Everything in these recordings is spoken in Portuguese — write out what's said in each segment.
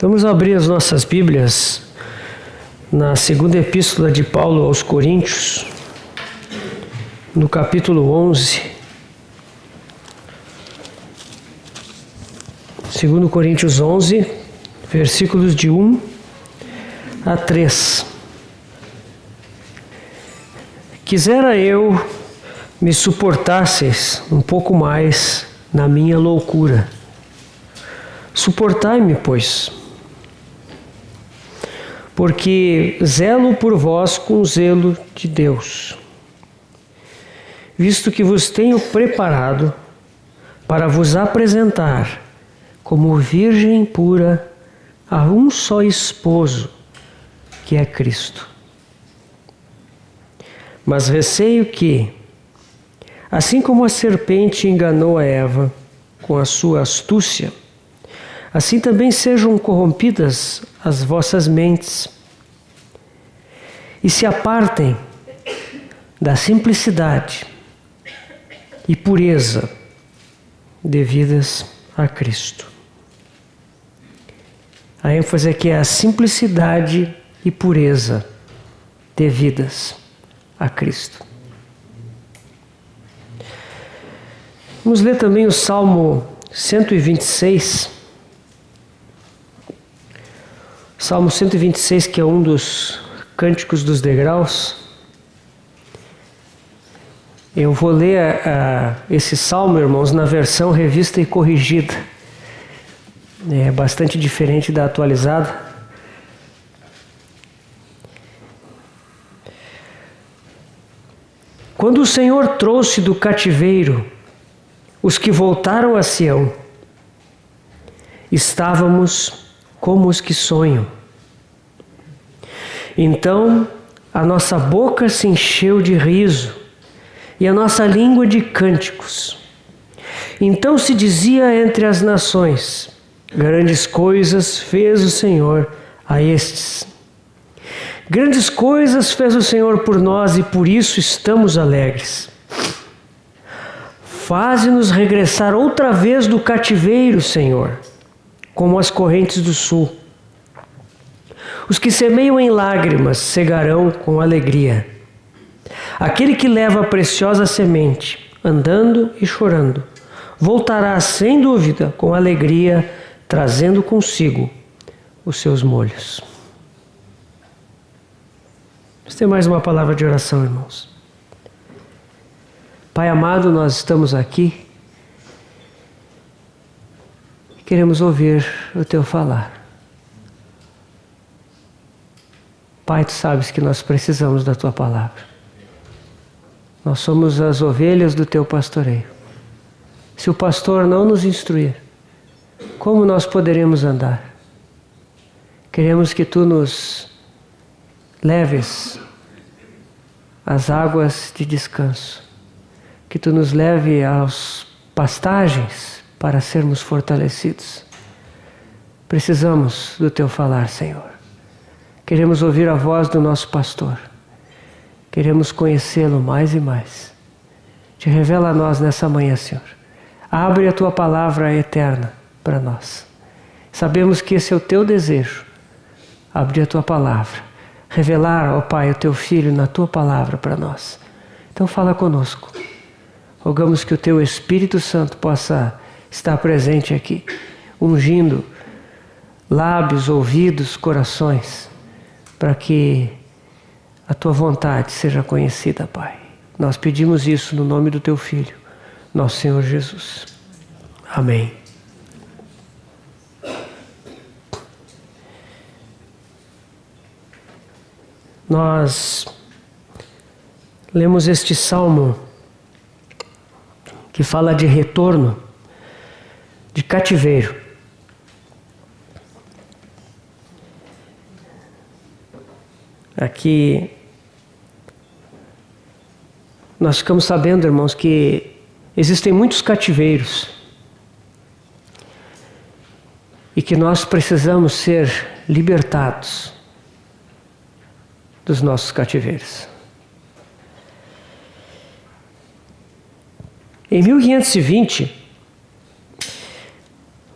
Vamos abrir as nossas Bíblias na segunda epístola de Paulo aos Coríntios, no capítulo 11. 2 Coríntios 11, versículos de 1 a 3. Quisera eu me suportasseis um pouco mais na minha loucura. Suportai-me, pois, porque zelo por vós com o zelo de Deus, visto que vos tenho preparado para vos apresentar como virgem pura a um só esposo, que é Cristo. Mas receio que, assim como a serpente enganou a Eva com a sua astúcia, assim também sejam corrompidas as vossas mentes e se apartem da simplicidade e pureza devidas a Cristo. A ênfase aqui é a simplicidade e pureza devidas a Cristo. Vamos ler também o Salmo 126. Salmo 126, que é um dos cânticos dos degraus. Eu vou ler esse salmo, irmãos, na versão revista e corrigida. É bastante diferente da atualizada. Quando o Senhor trouxe do cativeiro os que voltaram a Sião, estávamos como os que sonham. Então a nossa boca se encheu de riso e a nossa língua de cânticos. Então se dizia entre as nações: grandes coisas fez o Senhor a estes. Grandes coisas fez o Senhor por nós e por isso estamos alegres. Faze-nos regressar outra vez do cativeiro, Senhor, como as correntes do sul. Os que semeiam em lágrimas cegarão com alegria. Aquele que leva a preciosa semente, andando e chorando, voltará sem dúvida com alegria, trazendo consigo os seus molhos. Vamos ter mais uma palavra de oração, irmãos. Pai amado, nós estamos aqui. Queremos ouvir o Teu falar. Pai, Tu sabes que nós precisamos da Tua palavra. Nós somos as ovelhas do Teu pastoreio. Se o pastor não nos instruir, como nós poderemos andar? Queremos que Tu nos leves às águas de descanso, que Tu nos leve às pastagens para sermos fortalecidos. Precisamos do Teu falar, Senhor. Queremos ouvir a voz do nosso pastor. Queremos conhecê-lo mais e mais. Te revela a nós nessa manhã, Senhor. Abre a Tua palavra eterna para nós. Sabemos que esse é o Teu desejo. Abrir a Tua palavra. Revelar, ó Pai, o Teu Filho na Tua palavra para nós. Então fala conosco. Rogamos que o Teu Espírito Santo possa estar presente aqui, ungindo lábios, ouvidos, corações, para que a Tua vontade seja conhecida, Pai. Nós pedimos isso no nome do Teu Filho, nosso Senhor Jesus. Amém. Nós lemos este salmo que fala de retorno, de cativeiro. Aqui nós ficamos sabendo, irmãos, que existem muitos cativeiros e que nós precisamos ser libertados dos nossos cativeiros. Em 1520,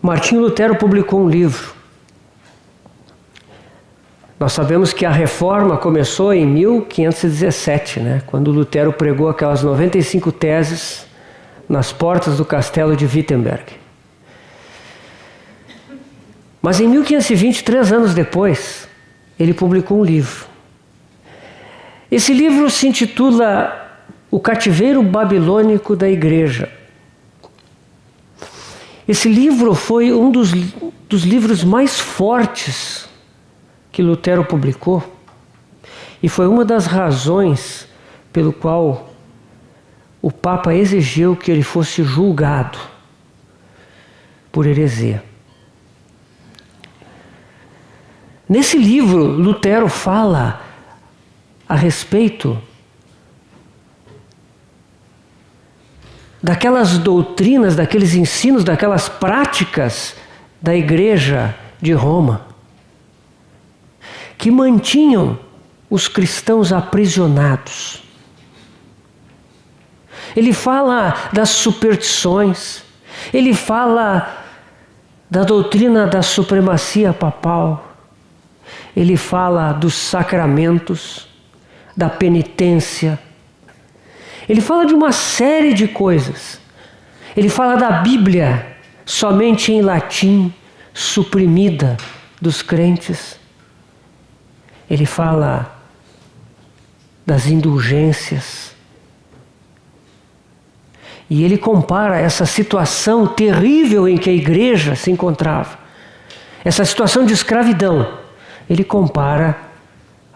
Martinho Lutero publicou um livro Nós sabemos que a reforma começou em 1517, né? Quando Lutero pregou aquelas 95 teses nas portas do castelo de Wittenberg. Mas em 1520, 3 anos depois, ele publicou um livro. Esse livro se intitula O Cativeiro Babilônico da Igreja. Esse livro foi um dos livros mais fortes que Lutero publicou e foi uma das razões pelo qual o Papa exigiu que ele fosse julgado por heresia. Nesse livro, Lutero fala a respeito daquelas doutrinas, daqueles ensinos, daquelas práticas da Igreja de Roma, que mantinham os cristãos aprisionados. Ele fala das superstições, ele fala da doutrina da supremacia papal, ele fala dos sacramentos, da penitência, ele fala de uma série de coisas. Ele fala da Bíblia somente em latim, suprimida dos crentes. Ele fala das indulgências. E ele compara essa situação terrível em que a igreja se encontrava, essa situação de escravidão, ele compara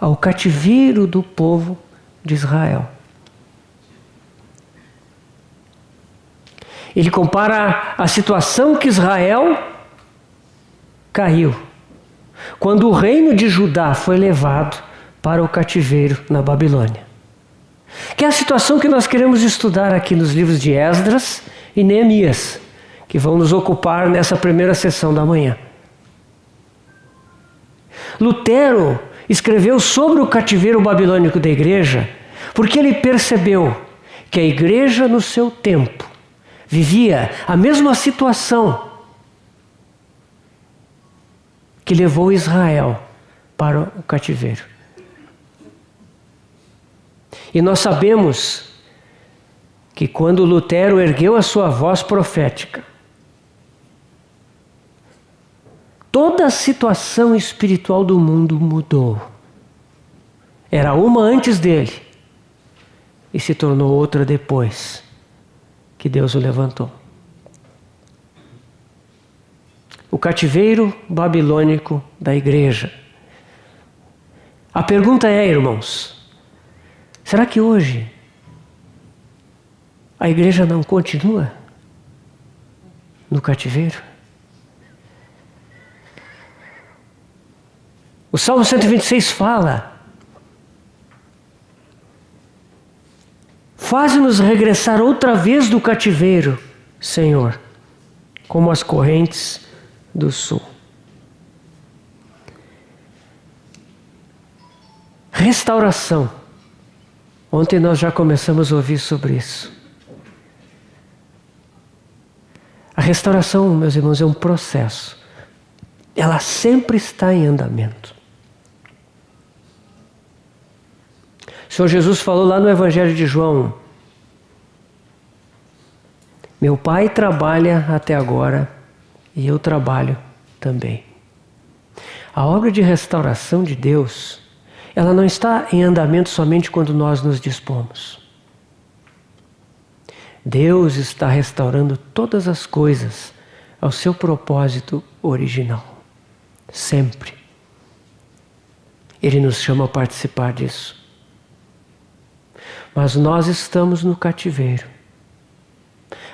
ao cativeiro do povo de Israel. Ele compara a situação que Israel caiu quando o reino de Judá foi levado para o cativeiro na Babilônia. Que é a situação que nós queremos estudar aqui nos livros de Esdras e Neemias, que vão nos ocupar nessa primeira sessão da manhã. Lutero escreveu sobre o cativeiro babilônico da igreja porque ele percebeu que a igreja no seu tempo vivia a mesma situação que levou Israel para o cativeiro. E nós sabemos que quando Lutero ergueu a sua voz profética, toda a situação espiritual do mundo mudou. Era uma antes dele e se tornou outra depois que Deus o levantou. O cativeiro babilônico da igreja. A pergunta é, irmãos, será que hoje a igreja não continua no cativeiro? O Salmo 126 fala: faze-nos regressar outra vez do cativeiro, Senhor, como as correntes do sul. Restauração. Ontem nós já começamos a ouvir sobre isso. A restauração, meus irmãos, é um processo. Ela sempre está em andamento. O Senhor Jesus falou lá no Evangelho de João: meu Pai trabalha até agora e eu trabalho também. A obra de restauração de Deus, ela não está em andamento somente quando nós nos dispomos. Deus está restaurando todas as coisas ao seu propósito original. Sempre. Ele nos chama a participar disso. Mas nós estamos no cativeiro.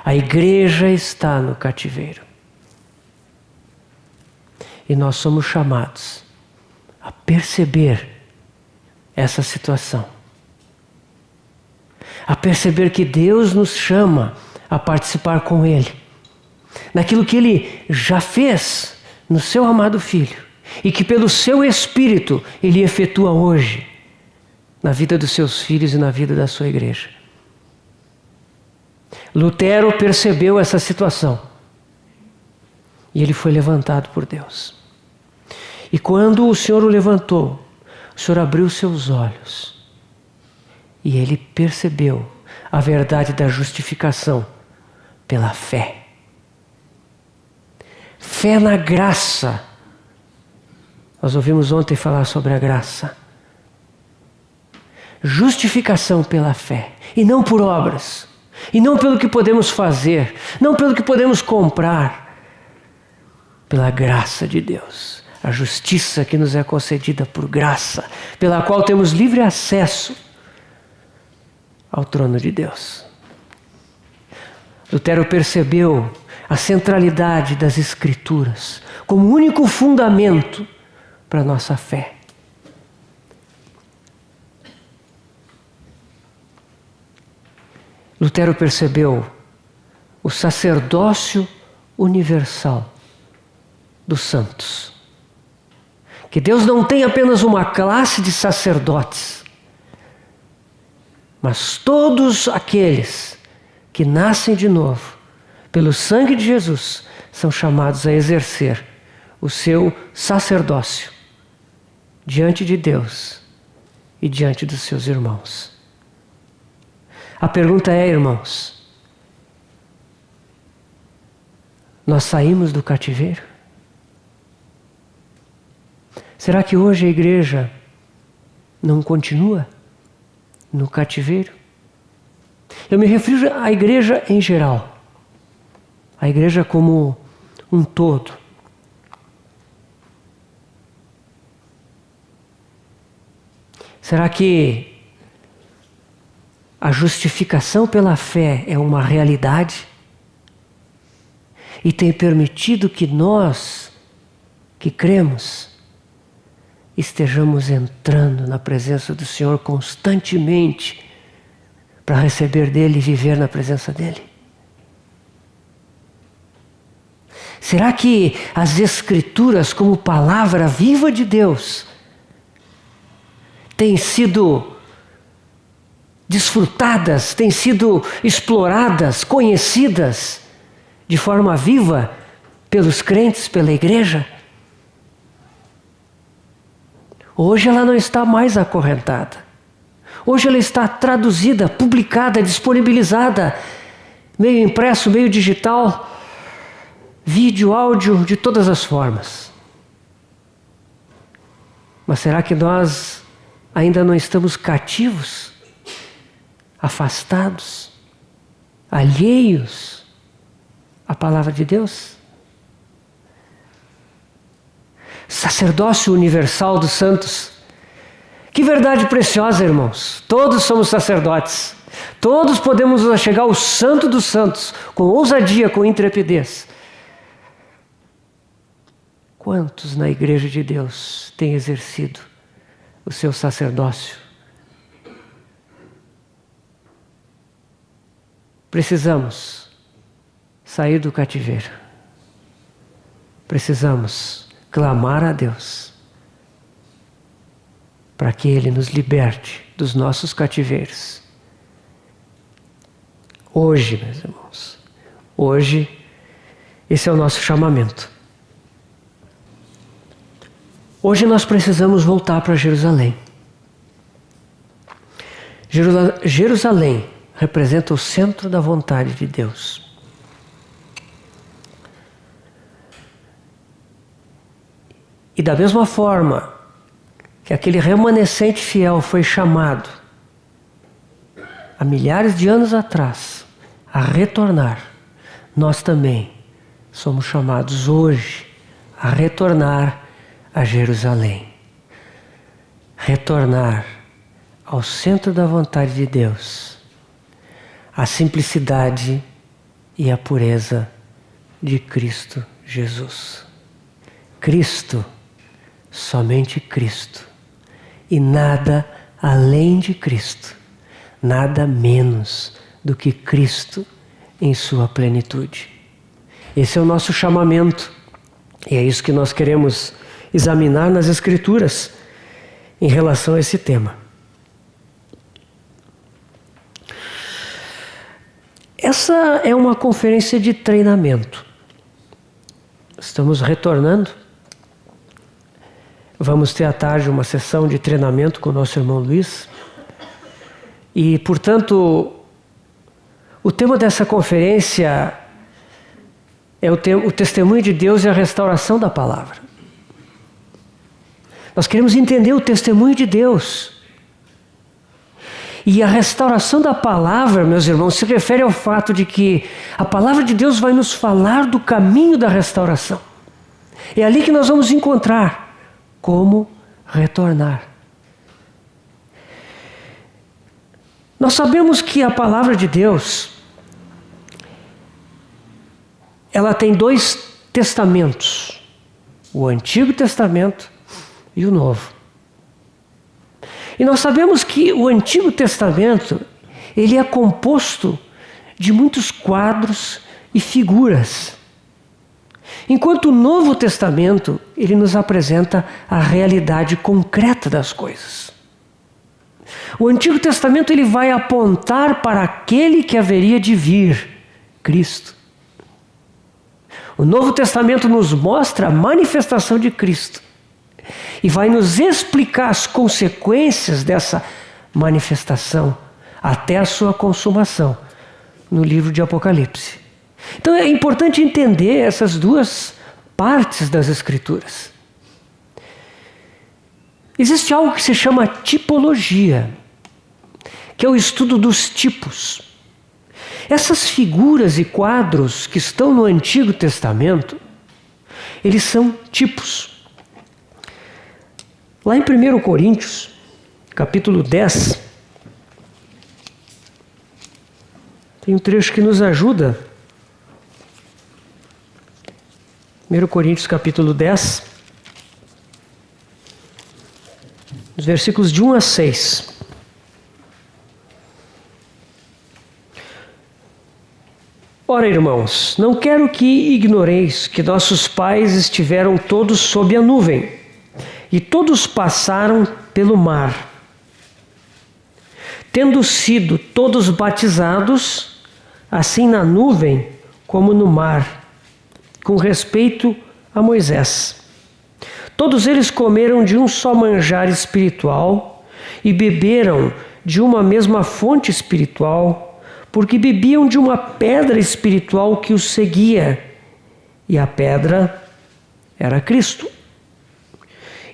A igreja está no cativeiro. E nós somos chamados a perceber essa situação. A perceber que Deus nos chama a participar com Ele naquilo que Ele já fez no seu amado Filho e que pelo seu Espírito Ele efetua hoje na vida dos seus filhos e na vida da sua igreja. Lutero percebeu essa situação e ele foi levantado por Deus. E quando o Senhor o levantou, o Senhor abriu seus olhos e ele percebeu a verdade da justificação pela fé. Fé na graça. Nós ouvimos ontem falar sobre a graça. Justificação pela fé e não por obras. E não pelo que podemos fazer, não pelo que podemos comprar. Pela graça de Deus. A justiça que nos é concedida por graça, pela qual temos livre acesso ao trono de Deus. Lutero percebeu a centralidade das Escrituras como único fundamento para a nossa fé. Lutero percebeu o sacerdócio universal dos santos. Que Deus não tem apenas uma classe de sacerdotes, mas todos aqueles que nascem de novo, pelo sangue de Jesus, são chamados a exercer o seu sacerdócio diante de Deus e diante dos seus irmãos. A pergunta é, irmãos, nós saímos do cativeiro? Será que hoje a igreja não continua no cativeiro? Eu me refiro à igreja em geral, a igreja como um todo. Será que a justificação pela fé é uma realidade e tem permitido que nós, que cremos, estejamos entrando na presença do Senhor constantemente para receber dele e viver na presença dele? Será que as Escrituras, como palavra viva de Deus, têm sido desfrutadas, têm sido exploradas, conhecidas de forma viva pelos crentes, pela igreja? Hoje ela não está mais acorrentada. Hoje ela está traduzida, publicada, disponibilizada, meio impresso, meio digital, vídeo, áudio, de todas as formas. Mas será que nós ainda não estamos cativos, afastados, alheios à palavra de Deus? Sacerdócio universal dos santos. Que verdade preciosa, irmãos. Todos somos sacerdotes. Todos podemos nos achegar ao Santo dos Santos com ousadia, com intrepidez. Quantos na igreja de Deus têm exercido o seu sacerdócio? Precisamos sair do cativeiro. Precisamos clamar a Deus para que Ele nos liberte dos nossos cativeiros. Hoje, meus irmãos, hoje, esse é o nosso chamamento. Hoje nós precisamos voltar para Jerusalém. Jerusalém representa o centro da vontade de Deus. E da mesma forma que aquele remanescente fiel foi chamado há milhares de anos atrás a retornar, nós também somos chamados hoje a retornar a Jerusalém. Retornar ao centro da vontade de Deus, a simplicidade e a pureza de Cristo Jesus. Cristo, somente Cristo, e nada além de Cristo, nada menos do que Cristo em sua plenitude. Esse é o nosso chamamento, e é isso que nós queremos examinar nas Escrituras em relação a esse tema. Essa é uma conferência de treinamento. Estamos retornando Vamos ter à tarde uma sessão de treinamento com o nosso irmão Luiz. E, portanto, o tema dessa conferência é o testemunho de Deus e a restauração da palavra. Nós queremos entender o testemunho de Deus. E a restauração da palavra, meus irmãos, se refere ao fato de que a palavra de Deus vai nos falar do caminho da restauração. É ali que nós vamos encontrar como retornar. Nós sabemos que a palavra de Deus, ela tem 2 testamentos, o Antigo Testamento e o Novo. E nós sabemos que o Antigo Testamento, ele é composto de muitos quadros e figuras. Enquanto o Novo Testamento, ele nos apresenta a realidade concreta das coisas. O Antigo Testamento, ele vai apontar para aquele que haveria de vir, Cristo. O Novo Testamento nos mostra a manifestação de Cristo. E vai nos explicar as consequências dessa manifestação até a sua consumação no livro de Apocalipse. Então é importante entender essas 2 partes das Escrituras. Existe algo que se chama tipologia, que é o estudo dos tipos. Essas figuras e quadros que estão no Antigo Testamento, eles são tipos. Lá em 1 Coríntios, capítulo 10, tem um trecho que nos ajuda. 1 Coríntios, capítulo 10, os versículos de 1 a 6. Ora, irmãos, não quero que ignoreis que nossos pais estiveram todos sob a nuvem, e todos passaram pelo mar, tendo sido todos batizados, assim na nuvem como no mar, com respeito a Moisés. Todos eles comeram de um só manjar espiritual e beberam de uma mesma fonte espiritual, porque bebiam de uma pedra espiritual que os seguia, e a pedra era Cristo.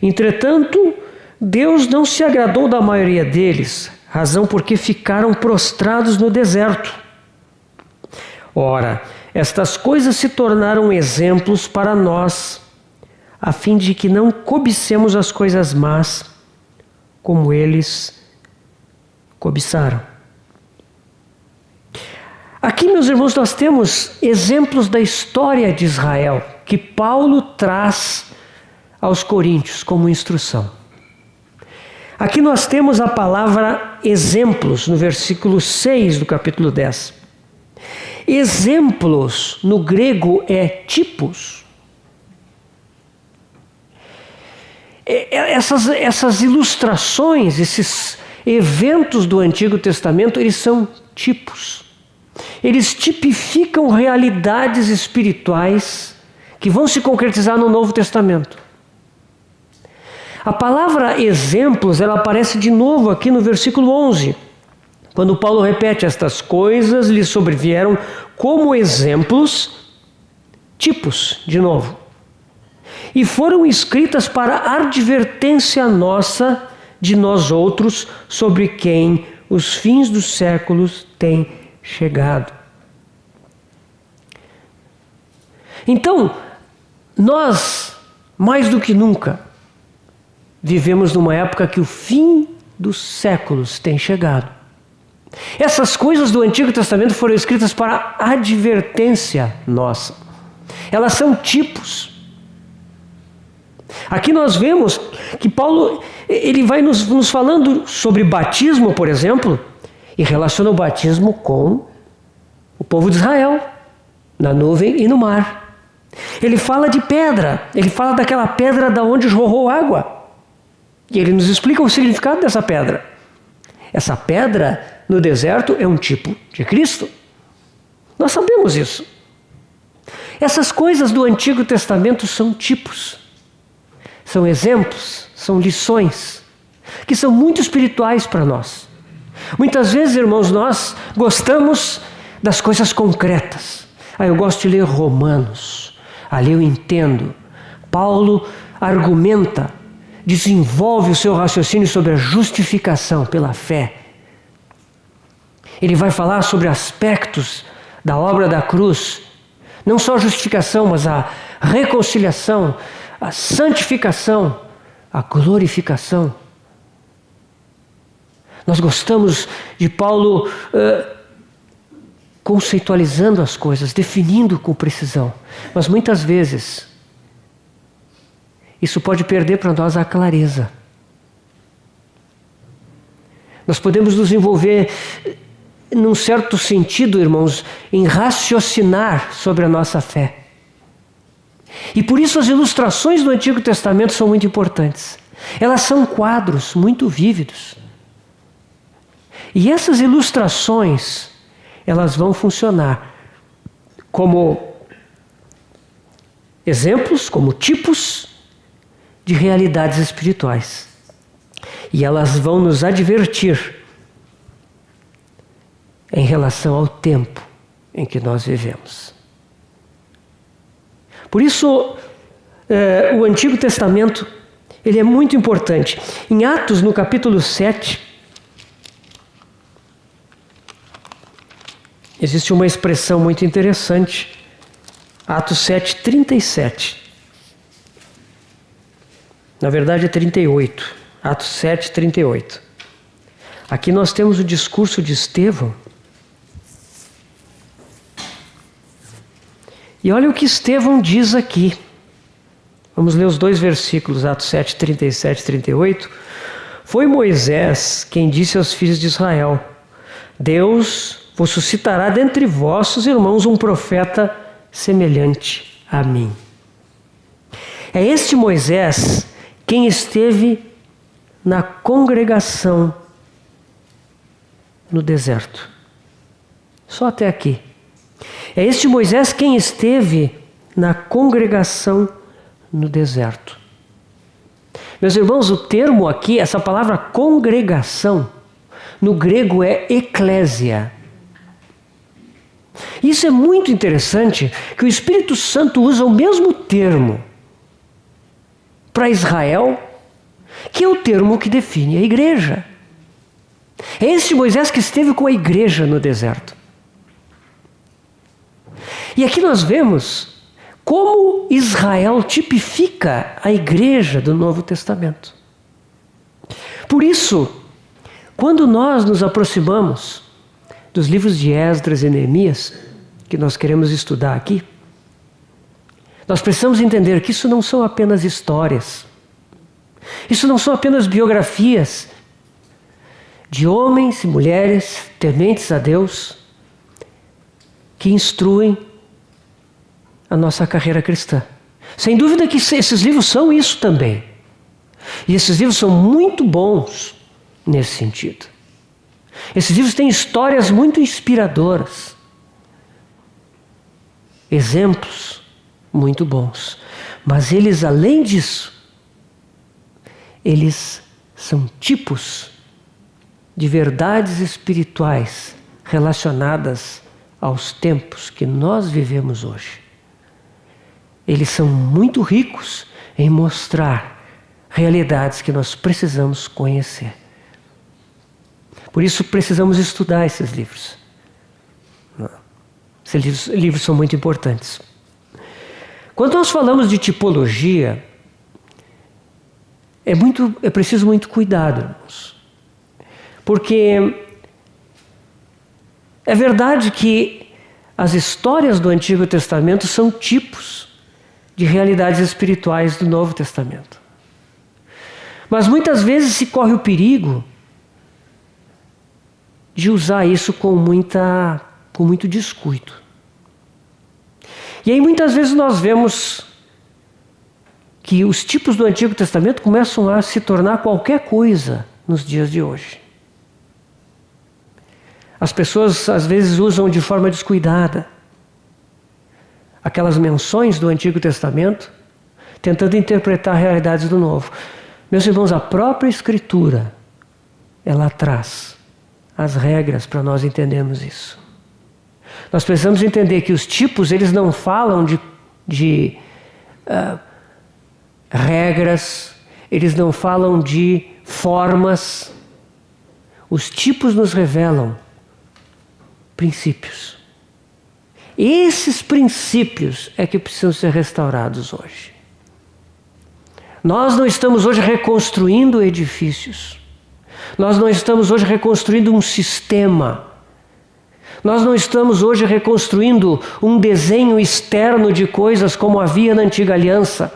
Entretanto, Deus não se agradou da maioria deles, razão porque ficaram prostrados no deserto. Ora, estas coisas se tornaram exemplos para nós, a fim de que não cobicemos as coisas más, como eles cobiçaram. Aqui, meus irmãos, nós temos exemplos da história de Israel, que Paulo traz aos coríntios como instrução. Aqui nós temos a palavra exemplos no versículo 6 do capítulo 10. Exemplos no grego é tipos. Essas ilustrações, esses eventos do Antigo Testamento, eles são tipos. Eles tipificam realidades espirituais que vão se concretizar no Novo Testamento. A palavra exemplos, ela aparece de novo aqui no versículo 11, quando Paulo repete: estas coisas lhe sobrevieram como exemplos, tipos, de novo, e foram escritas para advertência nossa de nós outros, sobre quem os fins dos séculos têm chegado. Então, nós, mais do que nunca, vivemos numa época que o fim dos séculos tem chegado. Essas coisas do Antigo Testamento foram escritas para advertência nossa. Elas são tipos. Aqui nós vemos que Paulo, ele vai nos falando sobre batismo, por exemplo, e relaciona o batismo com o povo de Israel, na nuvem e no mar. Ele fala de pedra, ele fala daquela pedra da onde jorrou água. E ele nos explica o significado dessa pedra. Essa pedra no deserto é um tipo de Cristo. Nós sabemos isso. Essas coisas do Antigo Testamento são tipos. são exemplos, são lições, que são muito espirituais para nós. Muitas vezes, irmãos, nós gostamos das coisas concretas. Eu gosto de ler Romanos, ali eu entendo. Paulo argumenta, desenvolve o seu raciocínio sobre a justificação pela fé. Ele vai falar sobre aspectos da obra da cruz, não só a justificação, mas a reconciliação, a santificação, a glorificação. Nós gostamos de Paulo conceitualizando as coisas, definindo com precisão, mas muitas vezes isso pode perder para nós a clareza. Nós podemos nos envolver, num certo sentido, irmãos, em raciocinar sobre a nossa fé. E por isso as ilustrações do Antigo Testamento são muito importantes. Elas são quadros muito vívidos. E essas ilustrações, elas vão funcionar como exemplos, como tipos de realidades espirituais. E elas vão nos advertir em relação ao tempo em que nós vivemos. Por isso, o Antigo Testamento, ele é muito importante. Em Atos, no capítulo 7, existe uma expressão muito interessante. Atos 7, 37. Na verdade é 38. Atos 7, 38. Aqui nós temos o discurso de Estevão. E olha o que Estevão diz aqui. Vamos ler os dois versículos, Atos 7, 37 e 38. Foi Moisés quem disse aos filhos de Israel: Deus vos suscitará dentre vossos irmãos um profeta semelhante a mim. É este Moisés quem esteve na congregação no deserto. Só até aqui. É este Moisés quem esteve na congregação no deserto. Meus irmãos, o termo aqui, essa palavra congregação, no grego é eclésia. Isso é muito interessante, que o Espírito Santo usa o mesmo termo para Israel, que é o termo que define a igreja. É este Moisés que esteve com a igreja no deserto. E aqui nós vemos como Israel tipifica a igreja do Novo Testamento. Por isso, quando nós nos aproximamos dos livros de Esdras e Neemias, que nós queremos estudar aqui, nós precisamos entender que isso não são apenas histórias, isso não são apenas biografias de homens e mulheres tementes a Deus que instruem a nossa carreira cristã. Sem dúvida que esses livros são isso também. E esses livros são muito bons nesse sentido. Esses livros têm histórias muito inspiradoras, exemplos muito bons. Mas eles, além disso, eles são tipos de verdades espirituais relacionadas aos tempos que nós vivemos hoje. Eles são muito ricos em mostrar realidades que nós precisamos conhecer. Por isso precisamos estudar esses livros. Esses livros são muito importantes. Quando nós falamos de tipologia, é preciso muito cuidado, irmãos. Porque é verdade que as histórias do Antigo Testamento são tipos de realidades espirituais do Novo Testamento. Mas muitas vezes se corre o perigo de usar isso com muito descuido. E aí muitas vezes nós vemos que os tipos do Antigo Testamento começam a se tornar qualquer coisa nos dias de hoje. As pessoas às vezes usam de forma descuidada aquelas menções do Antigo Testamento, tentando interpretar realidades do novo. Meus irmãos, a própria Escritura, ela traz as regras para nós entendermos isso. Nós precisamos entender que os tipos, eles não falam de regras, eles não falam de formas. Os tipos nos revelam princípios. Esses princípios é que precisam ser restaurados hoje. Nós não estamos hoje reconstruindo edifícios. Nós não estamos hoje reconstruindo um sistema. Nós não estamos hoje reconstruindo um desenho externo de coisas como havia na antiga aliança.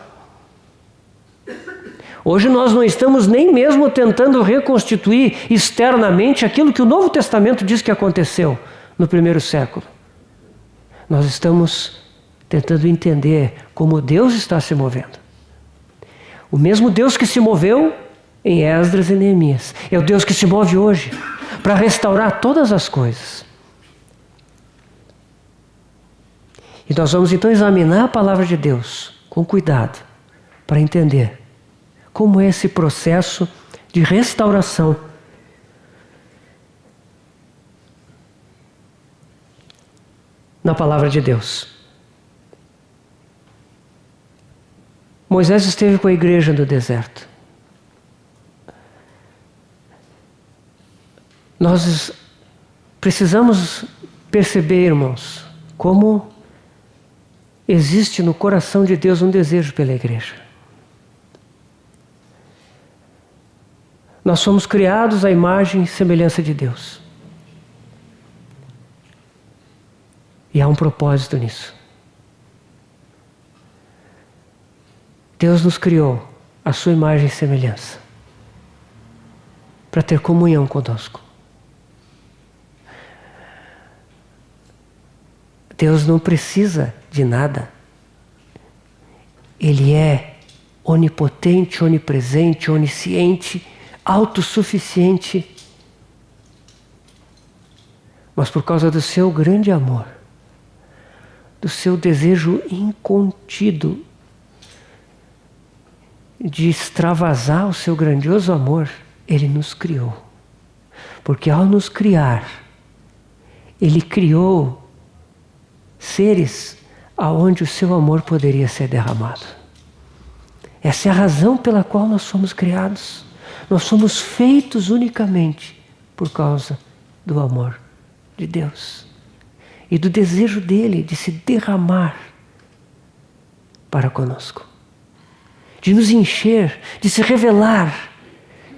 Hoje nós não estamos nem mesmo tentando reconstituir externamente aquilo que o Novo Testamento diz que aconteceu no primeiro século. Nós estamos tentando entender como Deus está se movendo. O mesmo Deus que se moveu em Esdras e Neemias é o Deus que se move hoje para restaurar todas as coisas. E nós vamos então examinar a palavra de Deus com cuidado para entender como é esse processo de restauração na palavra de Deus. Moisés esteve com a igreja no deserto. Nós precisamos perceber, irmãos, como existe no coração de Deus um desejo pela igreja. Nós somos criados à imagem e semelhança de Deus. E há um propósito nisso. Deus nos criou à sua imagem e semelhança para ter comunhão conosco. Deus não precisa de nada. Ele é onipotente, onipresente, onisciente, autossuficiente. Mas por causa do seu grande amor, do seu desejo incontido de extravasar o seu grandioso amor, Ele nos criou. Porque ao nos criar, Ele criou seres aonde o seu amor poderia ser derramado. Essa é a razão pela qual nós somos criados. Nós somos feitos unicamente por causa do amor de Deus e do desejo dele de se derramar para conosco, de nos encher, de se revelar,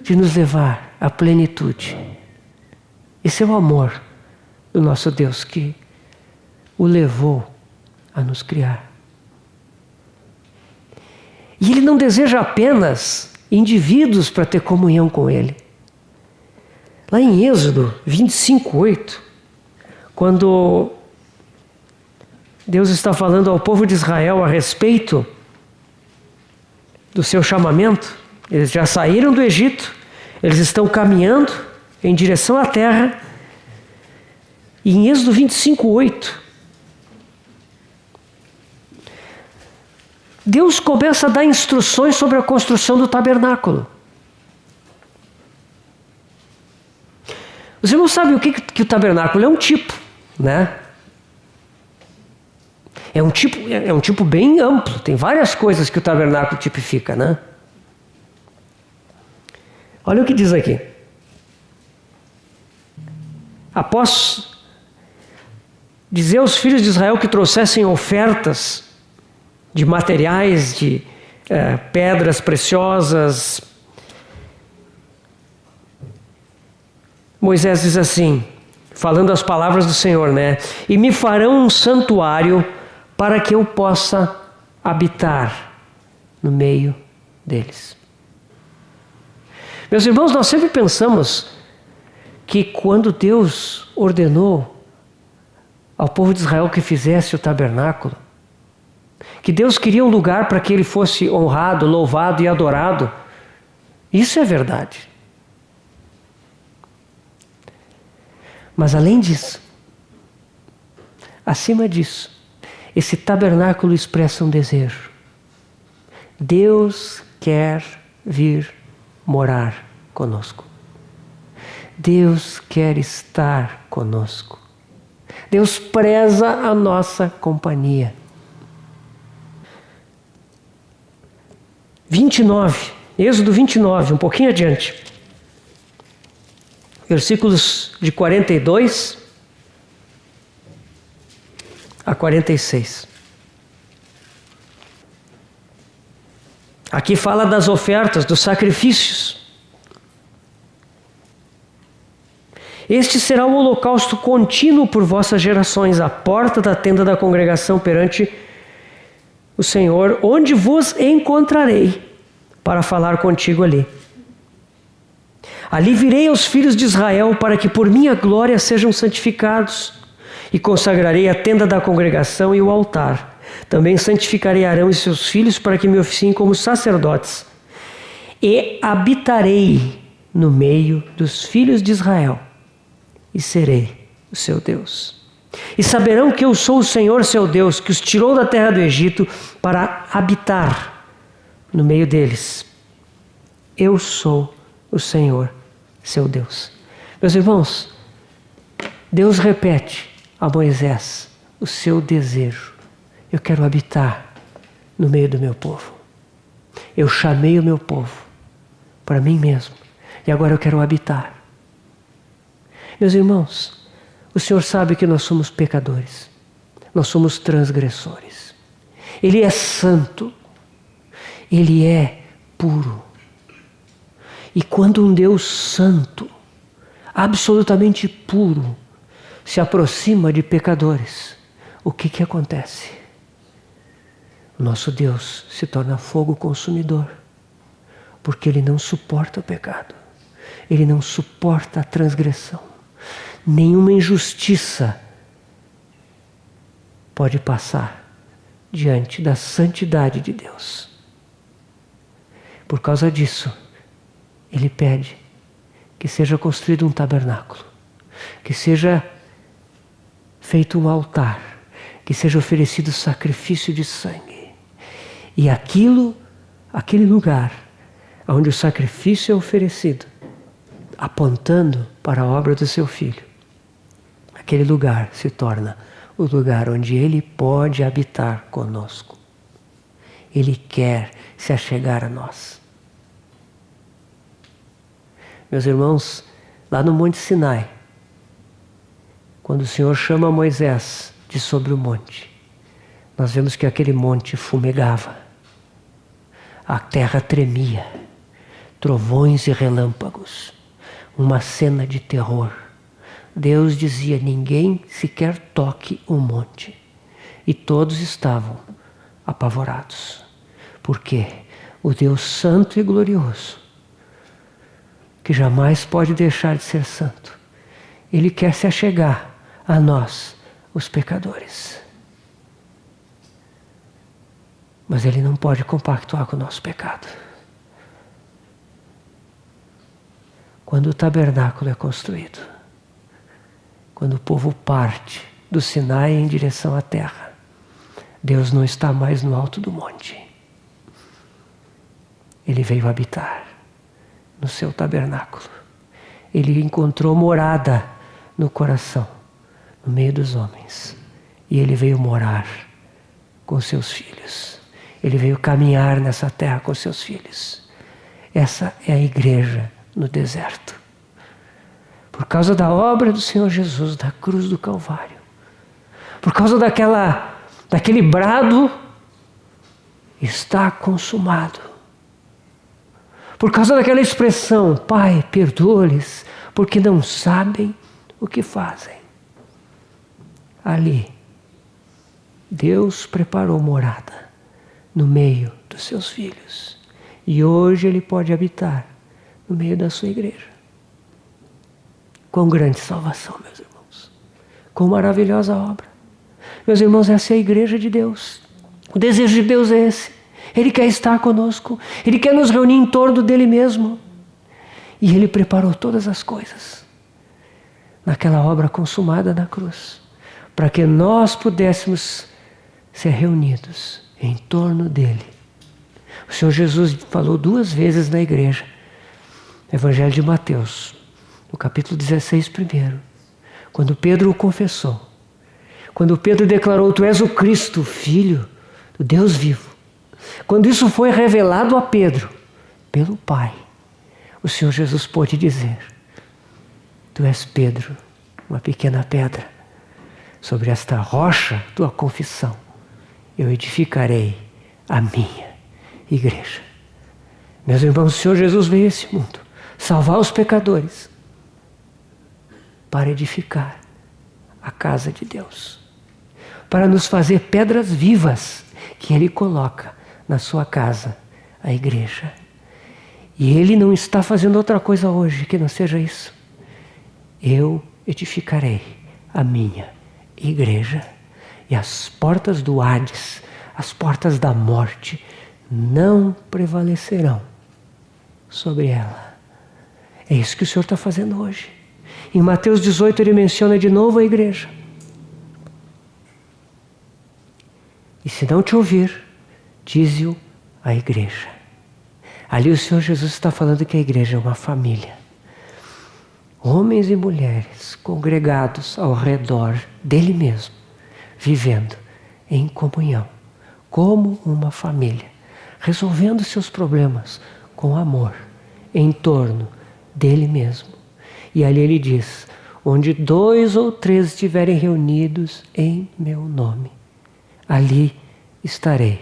de nos levar à plenitude. Esse é o amor do nosso Deus que o levou a nos criar. E Ele não deseja apenas indivíduos para ter comunhão com Ele. Lá em Êxodo 25:8, quando Deus está falando ao povo de Israel a respeito do seu chamamento, eles já saíram do Egito, eles estão caminhando em direção à terra, e em Êxodo 25:8, Deus começa a dar instruções sobre a construção do tabernáculo. Os irmãos sabem o que o tabernáculo é? Um tipo, né? É um tipo bem amplo. Tem várias coisas que o tabernáculo tipifica, né? Olha o que diz aqui. Após dizer aos filhos de Israel que trouxessem ofertas de materiais, de pedras preciosas, Moisés diz assim, falando as palavras do Senhor, né? E me farão um santuário para que eu possa habitar no meio deles. Meus irmãos, nós sempre pensamos que quando Deus ordenou ao povo de Israel que fizesse o tabernáculo, que Deus queria um lugar para que ele fosse honrado, louvado e adorado. Isso é verdade. Mas além disso, acima disso, esse tabernáculo expressa um desejo Deus quer vir morar conosco. Deus quer estar conosco. Deus preza a nossa companhia. 29, Êxodo 29, um pouquinho adiante. Versículos de 42 a 46. Aqui fala das ofertas, dos sacrifícios. Este será o holocausto contínuo por vossas gerações, à porta da tenda da congregação perante o Senhor, onde vos encontrarei para falar contigo ali. Ali virei aos filhos de Israel para que por minha glória sejam santificados, e consagrarei a tenda da congregação e o altar. Também santificarei Arão e seus filhos para que me oficiem como sacerdotes, e habitarei no meio dos filhos de Israel, e serei o seu Deus. E saberão que eu sou o Senhor seu Deus, que os tirou da terra do Egito para habitar no meio deles. Eu sou o Senhor seu Deus. Meus irmãos, Deus repete a Moisés o seu desejo. Eu quero habitar no meio do meu povo. Eu chamei o meu povo para mim mesmo, e agora eu quero habitar. Meus irmãos, o Senhor sabe que nós somos pecadores, nós somos transgressores. Ele é santo, Ele é puro. E quando um Deus santo, absolutamente puro, se aproxima de pecadores, o que acontece? O nosso Deus se torna fogo consumidor, porque Ele não suporta o pecado, Ele não suporta a transgressão. Nenhuma injustiça pode passar diante da santidade de Deus. Por causa disso, Ele pede que seja construído um tabernáculo, que seja feito um altar, que seja oferecido sacrifício de sangue. E aquele lugar onde o sacrifício é oferecido, apontando para a obra do seu Filho, aquele lugar se torna o lugar onde Ele pode habitar conosco. Ele quer se achegar a nós. Meus irmãos, lá no Monte Sinai, quando o Senhor chama Moisés de sobre o monte, nós vemos que aquele monte fumegava, a terra tremia, trovões e relâmpagos, uma cena de terror. Deus dizia: ninguém sequer toque o monte. E todos estavam apavorados. Por quê? O Deus santo e glorioso, que jamais pode deixar de ser santo, Ele quer se achegar a nós, os pecadores. Mas Ele não pode compactuar com o nosso pecado. Quando o tabernáculo é construído, quando o povo parte do Sinai em direção à terra, Deus não está mais no alto do monte. Ele veio habitar no seu tabernáculo. Ele encontrou morada no coração, no meio dos homens. E Ele veio morar com seus filhos. Ele veio caminhar nessa terra com seus filhos. Essa é a igreja no deserto. Por causa da obra do Senhor Jesus na cruz do Calvário. Por causa daquele brado, está consumado. Por causa daquela expressão: Pai, perdoa-lhes, porque não sabem o que fazem. Ali, Deus preparou morada no meio dos seus filhos. E hoje Ele pode habitar no meio da sua igreja. Quão grande salvação, meus irmãos. Quão maravilhosa obra. Meus irmãos, essa é a igreja de Deus. O desejo de Deus é esse. Ele quer estar conosco. Ele quer nos reunir em torno dEle mesmo. E Ele preparou todas as coisas naquela obra consumada na cruz, para que nós pudéssemos ser reunidos em torno dEle, O Senhor Jesus falou 2 vezes na igreja. Evangelho de Mateus, no capítulo 16 primeiro. Quando Pedro o confessou. Quando Pedro declarou: tu és o Cristo, Filho do Deus vivo. Quando isso foi revelado a Pedro, pelo Pai, o Senhor Jesus pôde dizer: tu és Pedro, uma pequena pedra. Sobre esta rocha, tua confissão, eu edificarei a minha igreja. Meus irmãos, o Senhor Jesus veio a esse mundo salvar os pecadores para edificar a casa de Deus, para nos fazer pedras vivas que Ele coloca na sua casa, a igreja. E Ele não está fazendo outra coisa hoje que não seja isso. Eu edificarei a minha igreja, e as portas do Hades, as portas da morte, não prevalecerão sobre ela. É isso que o Senhor está fazendo hoje. Em Mateus 18 ele menciona de novo a igreja. E se não te ouvir, dize-o à igreja. Ali o Senhor Jesus está falando que a igreja é uma família. Homens e mulheres congregados ao redor dele mesmo, vivendo em comunhão, como uma família, resolvendo seus problemas com amor, em torno dele mesmo. E ali ele diz: onde 2 ou 3 estiverem reunidos em meu nome, ali estarei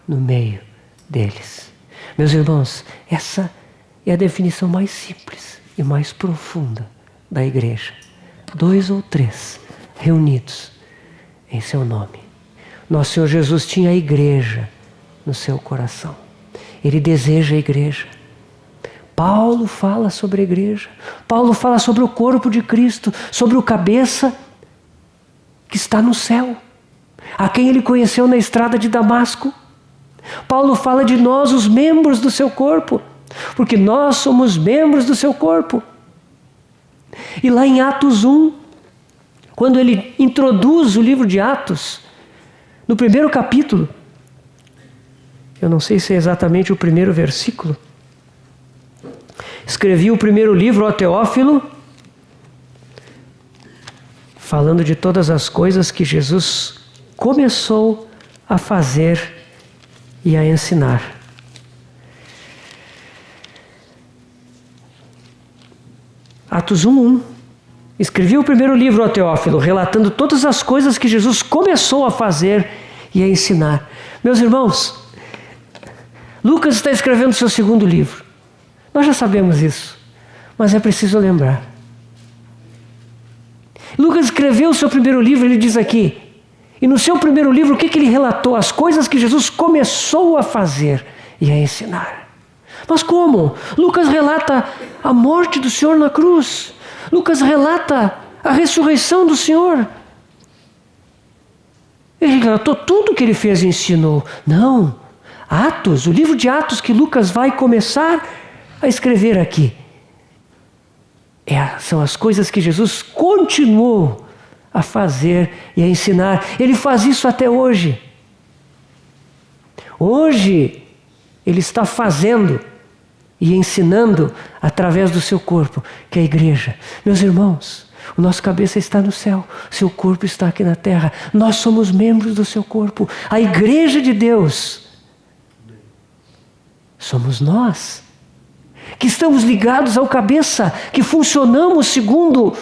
no meio deles. Meus irmãos, essa é a definição mais simples e mais profunda da igreja. 2 ou 3 reunidos em seu nome. Nosso Senhor Jesus tinha a igreja no seu coração. Ele deseja a igreja. Paulo fala sobre a igreja. Paulo fala sobre o corpo de Cristo, sobre o cabeça que está no céu, a quem ele conheceu na estrada de Damasco. Paulo fala de nós, os membros do seu corpo, porque nós somos membros do seu corpo. E lá em Atos 1, quando ele introduz o livro de Atos, no primeiro capítulo, eu não sei se é exatamente o primeiro versículo: escrevi o primeiro livro, ó Teófilo, falando de todas as coisas que Jesus começou a fazer e a ensinar. Atos 1:1. Escrevi o primeiro livro, ó Teófilo, relatando todas as coisas que Jesus começou a fazer e a ensinar. Meus irmãos, Lucas está escrevendo seu segundo livro. Nós já sabemos isso, mas é preciso lembrar. Lucas escreveu o seu primeiro livro, ele diz aqui, e no seu primeiro livro, o que ele relatou? As coisas que Jesus começou a fazer e a ensinar. Mas como? Lucas relata a morte do Senhor na cruz. Lucas relata a ressurreição do Senhor. Ele relatou tudo o que ele fez e ensinou. Não. Atos, o livro de Atos que Lucas vai começar a escrever aqui, são as coisas que Jesus continuou a fazer e a ensinar. Ele faz isso até hoje. Hoje, ele está fazendo e ensinando através do seu corpo, que é a igreja. Meus irmãos, o nosso cabeça está no céu, seu corpo está aqui na terra. Nós somos membros do seu corpo. A igreja de Deus somos nós, que estamos ligados ao cabeça, que funcionamos segundo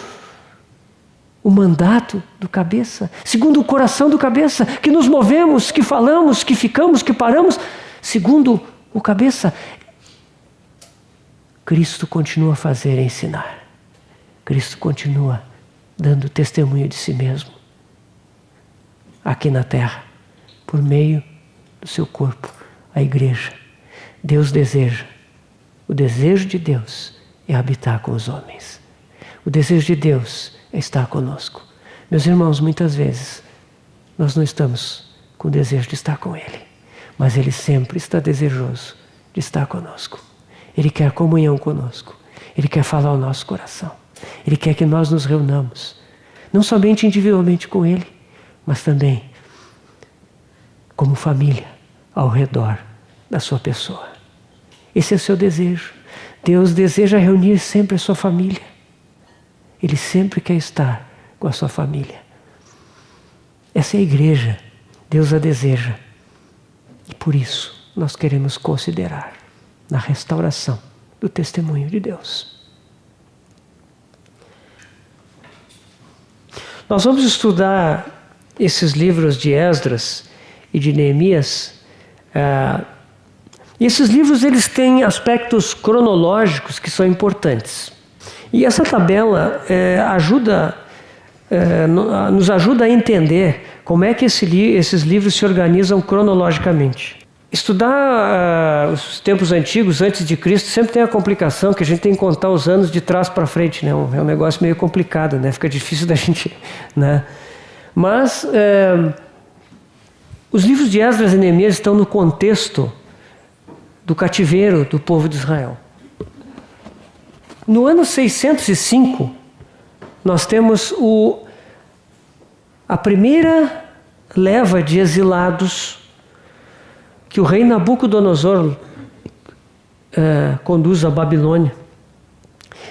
o mandato do cabeça, segundo o coração do cabeça, que nos movemos, que falamos, que ficamos, que paramos, segundo o cabeça. Cristo continua a fazer e ensinar. Cristo continua dando testemunho de si mesmo aqui na terra, por meio do seu corpo, a igreja. Deus deseja, o desejo de Deus é habitar com os homens. O desejo de Deus é estar conosco. Meus irmãos, muitas vezes nós não estamos com o desejo de estar com Ele, mas Ele sempre está desejoso de estar conosco. Ele quer comunhão conosco. Ele quer falar ao nosso coração. Ele quer que nós nos reunamos, não somente individualmente com Ele, mas também como família ao redor da sua pessoa. Esse é o seu desejo. Deus deseja reunir sempre a sua família. Ele sempre quer estar com a sua família. Essa é a igreja. Deus a deseja. E por isso nós queremos considerar na restauração do testemunho de Deus. Nós vamos estudar esses livros de Esdras e de Neemias. E esses livros eles têm aspectos cronológicos que são importantes. E essa tabela nos ajuda a entender como é que esses livros se organizam cronologicamente. Estudar os tempos antigos, antes de Cristo, sempre tem a complicação que a gente tem que contar os anos de trás para frente, né? É um negócio meio complicado, né? Fica difícil da gente... né? Mas os livros de Esdras e Neemias estão no contexto do cativeiro do povo de Israel. No ano 605, nós temos a primeira leva de exilados que o rei Nabucodonosor conduz à Babilônia.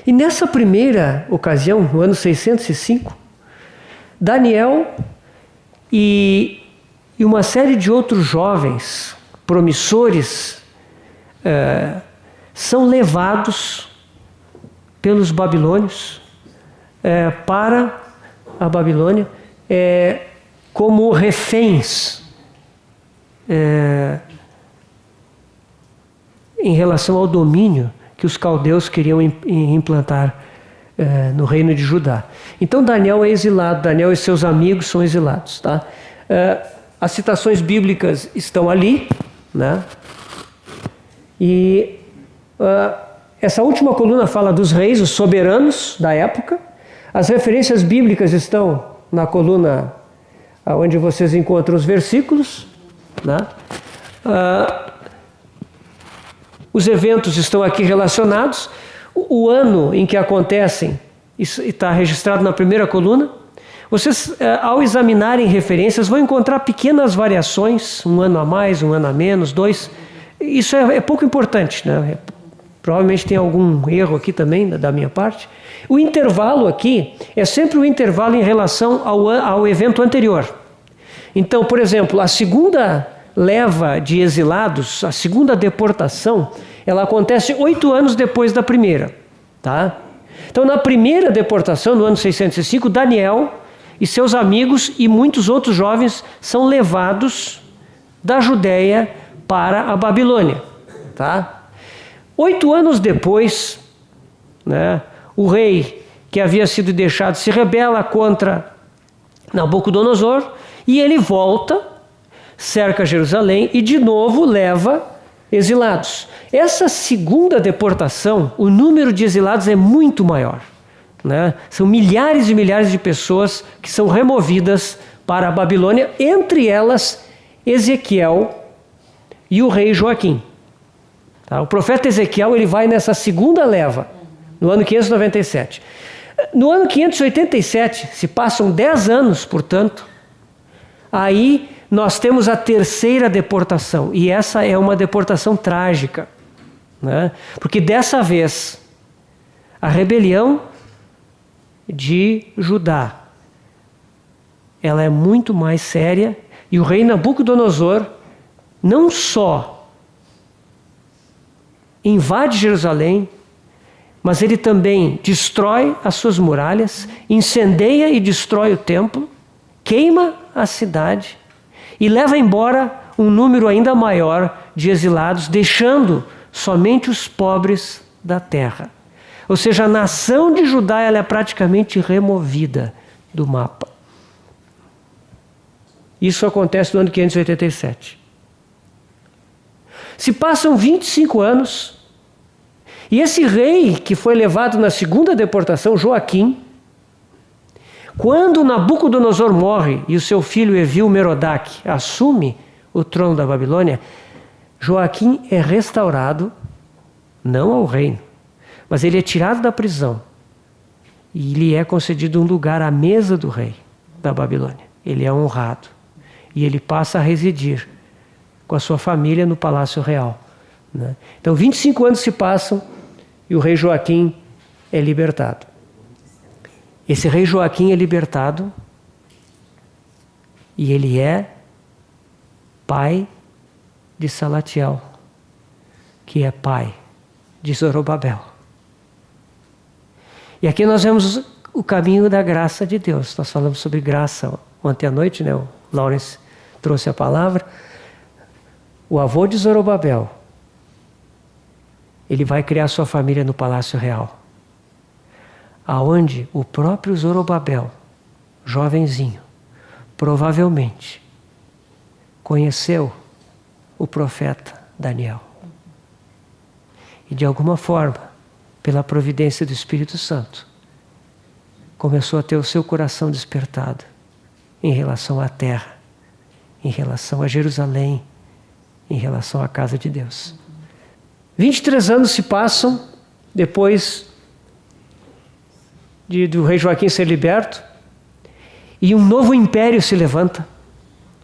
E nessa primeira ocasião, no ano 605, Daniel e uma série de outros jovens promissores são levados pelos babilônios para a Babilônia como reféns em relação ao domínio que os caldeus queriam implantar no reino de Judá. Então Daniel é exilado, Daniel e seus amigos são exilados. Tá? As citações bíblicas estão ali, né? E essa última coluna fala dos reis, os soberanos da época. As referências bíblicas estão na coluna onde vocês encontram os versículos, né? Os eventos estão aqui relacionados. O ano em que acontecem está registrado na primeira coluna. Vocês, ao examinarem referências, vão encontrar pequenas variações, um ano a mais, um ano a menos, 2. Isso é pouco importante, né? Provavelmente tem algum erro aqui também da minha parte. O intervalo aqui é sempre o intervalo em relação ao evento anterior. Então, por exemplo, a segunda leva de exilados, a segunda deportação, ela acontece 8 anos depois da primeira. Tá? Então, na primeira deportação, no ano 605, Daniel e seus amigos e muitos outros jovens são levados da Judéia para a Babilônia. Tá? 8 anos depois, né, o rei que havia sido deixado se rebela contra Nabucodonosor e ele volta, cerca Jerusalém e de novo leva exilados. Essa segunda deportação, o número de exilados é muito maior. Né? São milhares e milhares de pessoas que são removidas para a Babilônia, entre elas Ezequiel e o rei Joaquim. Tá? O profeta Ezequiel ele vai nessa segunda leva, no ano 597. No ano 587, se passam 10 anos, portanto, aí nós temos a terceira deportação, e essa é uma deportação trágica, né? Porque dessa vez, a rebelião de Judá, ela é muito mais séria, e o rei Nabucodonosor não só invade Jerusalém, mas ele também destrói as suas muralhas, incendeia e destrói o templo, queima a cidade e leva embora um número ainda maior de exilados, deixando somente os pobres da terra. Ou seja, a nação de Judá ela é praticamente removida do mapa. Isso acontece no ano 587. Se passam 25 anos, e esse rei que foi levado na segunda deportação, Joaquim, quando Nabucodonosor morre e o seu filho Evil-Merodach assume o trono da Babilônia, Joaquim é restaurado, não ao reino, mas ele é tirado da prisão e lhe é concedido um lugar à mesa do rei da Babilônia. Ele é honrado e ele passa a residir com a sua família no Palácio Real. Né? Então 25 anos se passam e o rei Joaquim é libertado. Esse rei Joaquim é libertado e ele é pai de Salatiel, que é pai de Zorobabel. E aqui nós vemos o caminho da graça de Deus. Nós falamos sobre graça ontem à noite, né? O Lawrence trouxe a palavra. O avô de Zorobabel, ele vai criar sua família no Palácio Real, aonde o próprio Zorobabel, jovenzinho, provavelmente conheceu o profeta Daniel. E de alguma forma, pela providência do Espírito Santo, começou a ter o seu coração despertado em relação à terra, em relação a Jerusalém, em relação à casa de Deus. 23 anos se passam depois do rei Joaquim ser liberto, e um novo império se levanta,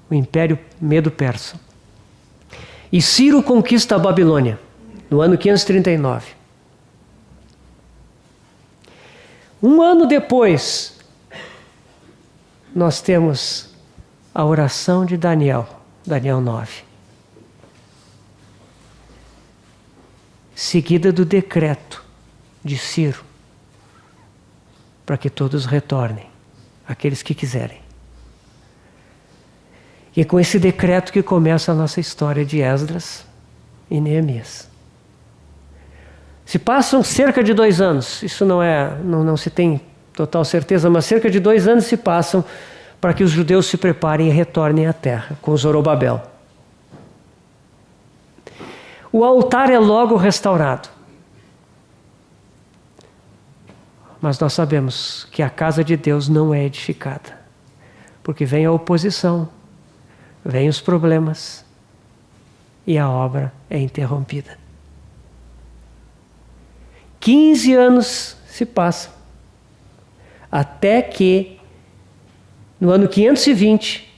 o Império Medo-Persa. E Ciro conquista a Babilônia, no ano 539. Um ano depois, nós temos a oração de Daniel, Daniel 9. Seguida do decreto de Ciro, para que todos retornem, aqueles que quiserem. E é com esse decreto que começa a nossa história de Esdras e Neemias. Se passam cerca de 2 anos, isso não se tem total certeza, mas cerca de 2 anos se passam para que os judeus se preparem e retornem à terra com Zorobabel. O altar é logo restaurado. Mas nós sabemos que a casa de Deus não é edificada, porque vem a oposição, vem os problemas e a obra é interrompida. 15 anos se passam, até que, no ano 520,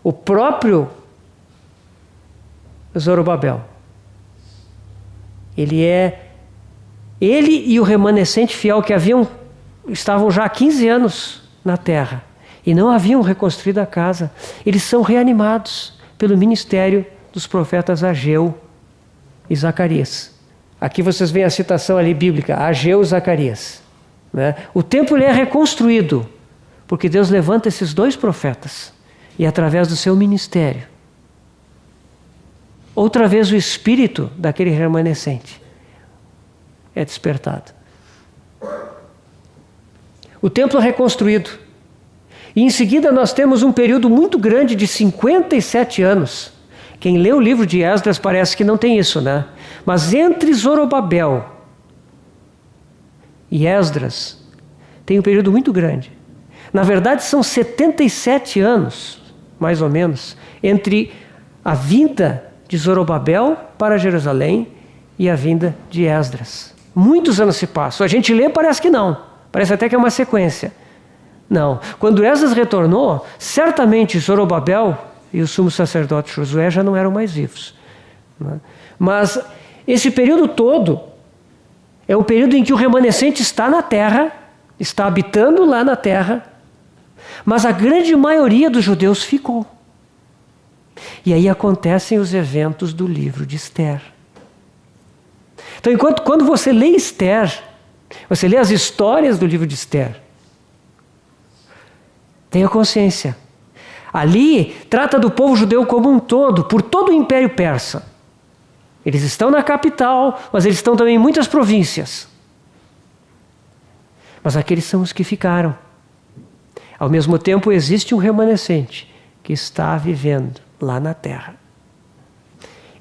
o próprio Zorobabel, ele e o remanescente fiel que estavam já há 15 anos na terra e não haviam reconstruído a casa, eles são reanimados pelo ministério dos profetas Ageu e Zacarias. Aqui vocês veem a citação ali bíblica, Ageu e Zacarias. Né? O templo ele é reconstruído, porque Deus levanta esses 2 profetas, e através do seu ministério, outra vez o espírito daquele remanescente é despertado. O templo é reconstruído. E em seguida nós temos um período muito grande de 57 anos. Quem lê o livro de Esdras parece que não tem isso, né? Mas entre Zorobabel e Esdras tem um período muito grande. Na verdade são 77 anos, mais ou menos, entre a vinda de Zorobabel para Jerusalém e a vinda de Esdras. Muitos anos se passam. A gente lê, parece que não. Parece até que é uma sequência. Não. Quando Esdras retornou, certamente Zorobabel e o sumo sacerdote Josué já não eram mais vivos. Mas esse período todo é um período em que o remanescente está na terra, está habitando lá na terra, mas a grande maioria dos judeus ficou. E aí acontecem os eventos do livro de Esther. Então, quando você lê Esther, você lê as histórias do livro de Esther, tenha consciência. Ali trata do povo judeu como um todo, por todo o Império Persa. Eles estão na capital, mas eles estão também em muitas províncias. Mas aqueles são os que ficaram. Ao mesmo tempo, existe um remanescente que está vivendo lá na terra.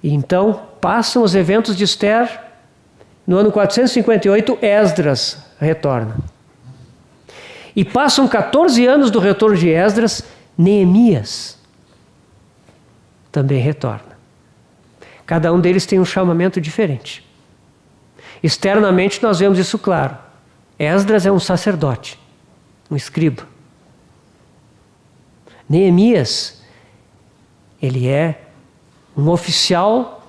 E então, passam os eventos de Esther. No ano 458, Esdras retorna. E passam 14 anos do retorno de Esdras, Neemias também retorna. Cada um deles tem um chamamento diferente. Externamente nós vemos isso claro. Esdras é um sacerdote, um escriba. Neemias, ele é um oficial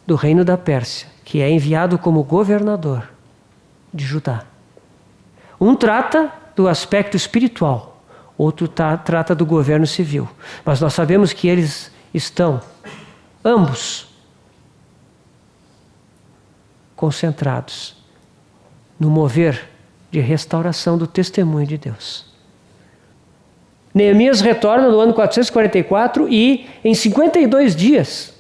do reino da Pérsia, que é enviado como governador de Judá. Um trata do aspecto espiritual, outro trata do governo civil. Mas nós sabemos que eles estão, ambos, concentrados no mover de restauração do testemunho de Deus. Neemias retorna no ano 444 e em 52 dias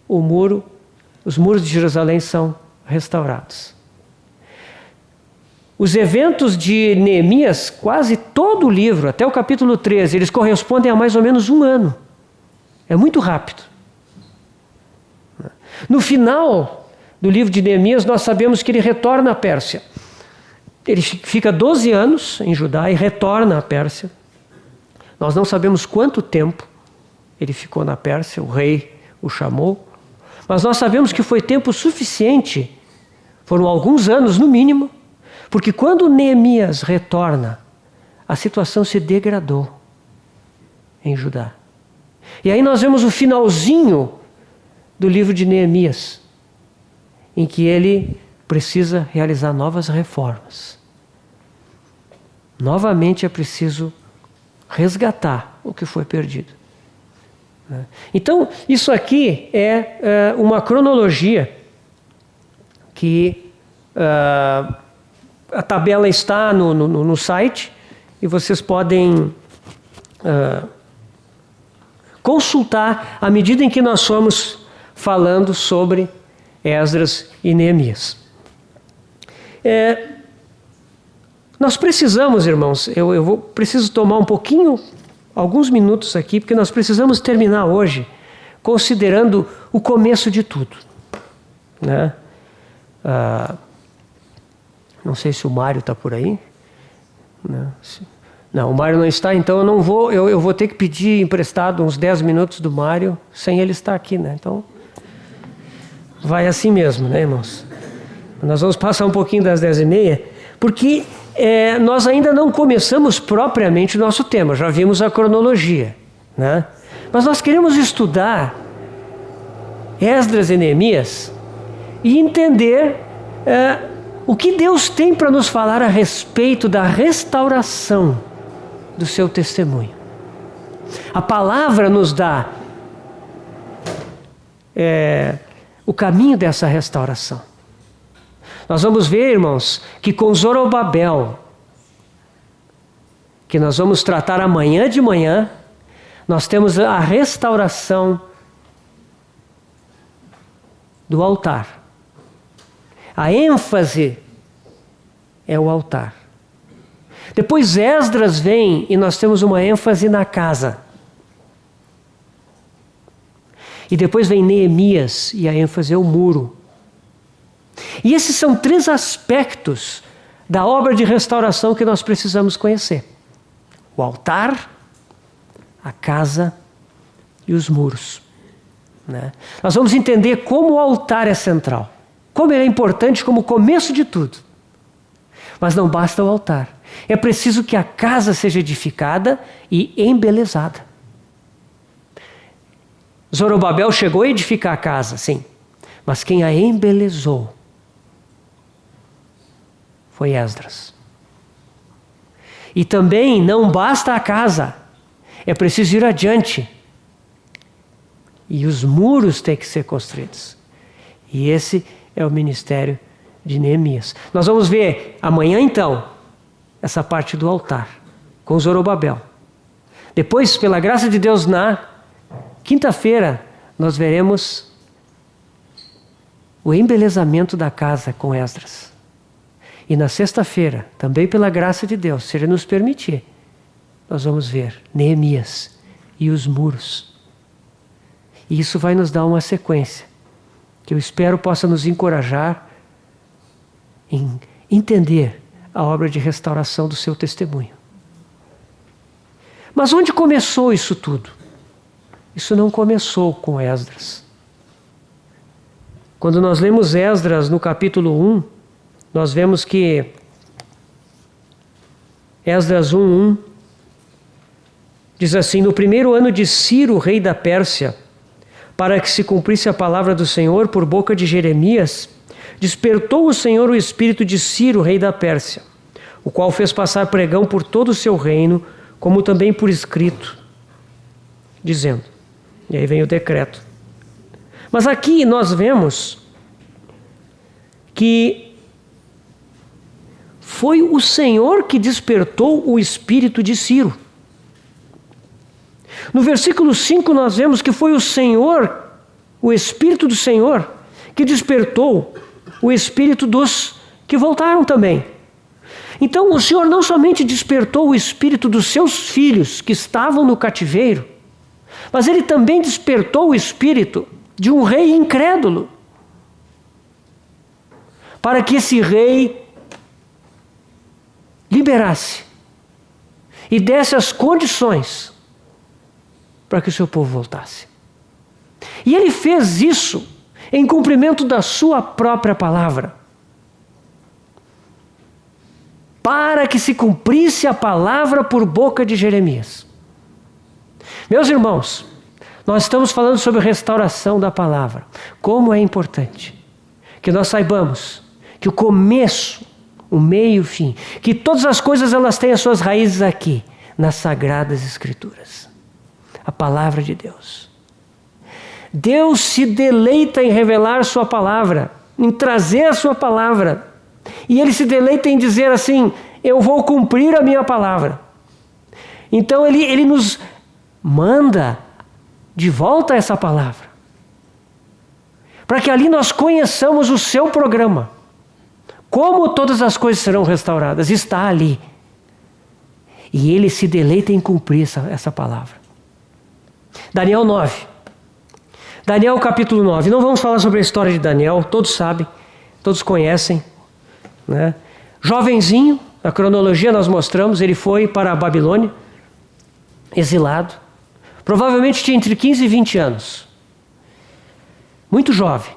os muros de Jerusalém são restaurados. Os eventos de Neemias, quase todo o livro, até o capítulo 13, eles correspondem a mais ou menos um ano. É muito rápido. No final do livro de Neemias, nós sabemos que ele retorna à Pérsia. Ele fica 12 anos em Judá e retorna à Pérsia. Nós não sabemos quanto tempo ele ficou na Pérsia, o rei o chamou, mas nós sabemos que foi tempo suficiente, foram alguns anos no mínimo, porque quando Neemias retorna, a situação se degradou em Judá. E aí nós vemos o finalzinho do livro de Neemias, em que ele precisa realizar novas reformas. Novamente é preciso resgatar o que foi perdido. Então, isso aqui é uma cronologia que a tabela está no site e vocês podem consultar à medida em que nós fomos falando sobre Esdras e Neemias. Nós precisamos, irmãos, preciso tomar alguns minutos aqui, porque nós precisamos terminar hoje considerando o começo de tudo. Né? Não sei se o Mário está por aí. Não, o Mário não está, então eu vou ter que pedir emprestado uns 10 minutos do Mário, sem ele estar aqui, né? Então, vai assim mesmo, né, irmãos? Nós vamos passar um pouquinho das 10h30, porque nós ainda não começamos propriamente o nosso tema, já vimos a cronologia, né? Mas nós queremos estudar Esdras e Neemias e entender o que Deus tem para nos falar a respeito da restauração do seu testemunho. A palavra nos dá o caminho dessa restauração. Nós vamos ver, irmãos, que com Zorobabel, que nós vamos tratar amanhã de manhã, nós temos a restauração do altar. A ênfase é o altar. Depois Esdras vem e nós temos uma ênfase na casa. E depois vem Neemias e a ênfase é o muro. E esses são 3 aspectos da obra de restauração que nós precisamos conhecer: o altar, a casa e os muros. Né? Nós vamos entender como o altar é central, como ele é importante como começo de tudo. Mas não basta o altar, é preciso que a casa seja edificada e embelezada. Zorobabel chegou a edificar a casa, sim, mas quem a embelezou foi Esdras. E também não basta a casa, é preciso ir adiante. E os muros têm que ser construídos. E esse é o ministério de Neemias. Nós vamos ver amanhã então essa parte do altar com Zorobabel. Depois, pela graça de Deus, na quinta-feira nós veremos o embelezamento da casa com Esdras. E na sexta-feira, também pela graça de Deus, se Ele nos permitir, nós vamos ver Neemias e os muros. E isso vai nos dar uma sequência, que eu espero possa nos encorajar em entender a obra de restauração do seu testemunho. Mas onde começou isso tudo? Isso não começou com Esdras. Quando nós lemos Esdras no capítulo 1, nós vemos que Esdras 1:1 diz assim: no primeiro ano de Ciro, rei da Pérsia, para que se cumprisse a palavra do Senhor por boca de Jeremias, despertou o Senhor o espírito de Ciro, rei da Pérsia, o qual fez passar pregão por todo o seu reino, como também por escrito, dizendo, e aí vem o decreto. Mas aqui nós vemos que foi o Senhor que despertou o espírito de Ciro. No versículo 5 nós vemos que foi o Senhor, o Espírito do Senhor, que despertou o espírito dos que voltaram também. Então o Senhor não somente despertou o espírito dos seus filhos que estavam no cativeiro, mas Ele também despertou o espírito de um rei incrédulo, para que esse rei liberasse e desse as condições para que o seu povo voltasse. E Ele fez isso em cumprimento da sua própria palavra, para que se cumprisse a palavra por boca de Jeremias. Meus irmãos, nós estamos falando sobre restauração da palavra. Como é importante que nós saibamos que o começo, o meio e o fim, que todas as coisas elas têm as suas raízes aqui, nas Sagradas Escrituras. A palavra de Deus. Deus se deleita em revelar sua palavra, em trazer a sua palavra. E Ele se deleita em dizer assim, eu vou cumprir a minha palavra. Então Ele nos manda de volta essa palavra, para que ali nós conheçamos o seu programa. Como todas as coisas serão restauradas, está ali. E Ele se deleita em cumprir essa palavra. Daniel 9. Daniel capítulo 9. Não vamos falar sobre a história de Daniel, todos sabem, todos conhecem, né? Jovenzinho, a cronologia nós mostramos, ele foi para a Babilônia, exilado. Provavelmente tinha entre 15 e 20 anos. Muito jovem.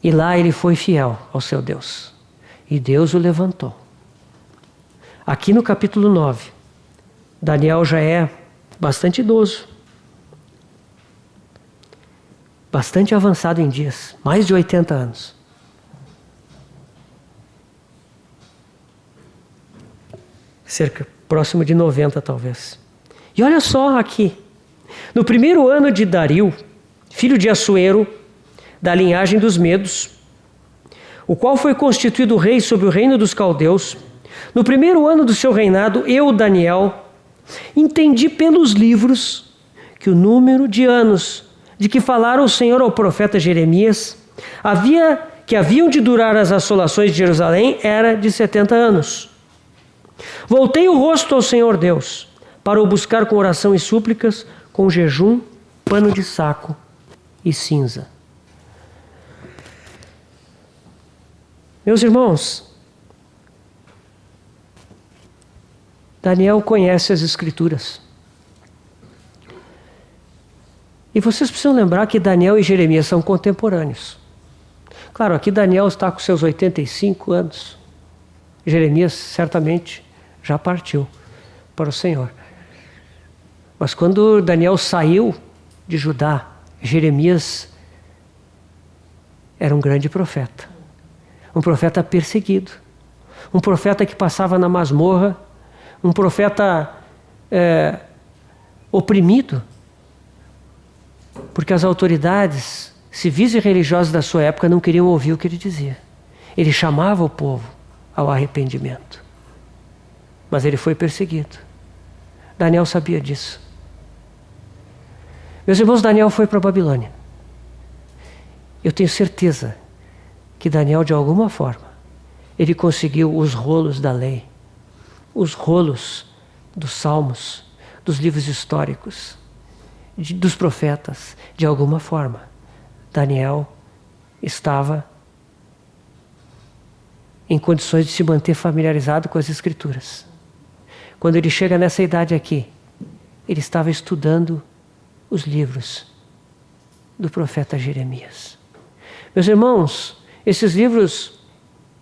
E lá ele foi fiel ao seu Deus. E Deus o levantou. Aqui no capítulo 9, Daniel já é bastante idoso. Bastante avançado em dias. Mais de 80 anos. Próximo de 90 talvez. E olha só aqui. No primeiro ano de Dario, filho de Assuero, da linhagem dos Medos, o qual foi constituído rei sobre o reino dos caldeus, no primeiro ano do seu reinado, eu, Daniel, entendi pelos livros que o número de anos de que falara o Senhor ao profeta Jeremias, que haviam de durar as assolações de Jerusalém, era de 70 anos. Voltei o rosto ao Senhor Deus, para o buscar com oração e súplicas, com jejum, pano de saco e cinza. Meus irmãos, Daniel conhece as Escrituras. E vocês precisam lembrar que Daniel e Jeremias são contemporâneos. Claro, aqui Daniel está com seus 85 anos. Jeremias certamente já partiu para o Senhor. Mas quando Daniel saiu de Judá, Jeremias era um grande profeta. Um profeta perseguido. Um profeta que passava na masmorra. Um profeta oprimido. Porque as autoridades civis e religiosas da sua época não queriam ouvir o que ele dizia. Ele chamava o povo ao arrependimento. Mas ele foi perseguido. Daniel sabia disso. Meus irmãos, Daniel foi para a Babilônia. Eu tenho certeza que Daniel, de alguma forma, ele conseguiu os rolos da lei, os rolos dos salmos, dos livros históricos, dos profetas, de alguma forma. Daniel estava em condições de se manter familiarizado com as Escrituras. Quando ele chega nessa idade aqui, ele estava estudando os livros do profeta Jeremias. Meus irmãos, esses livros,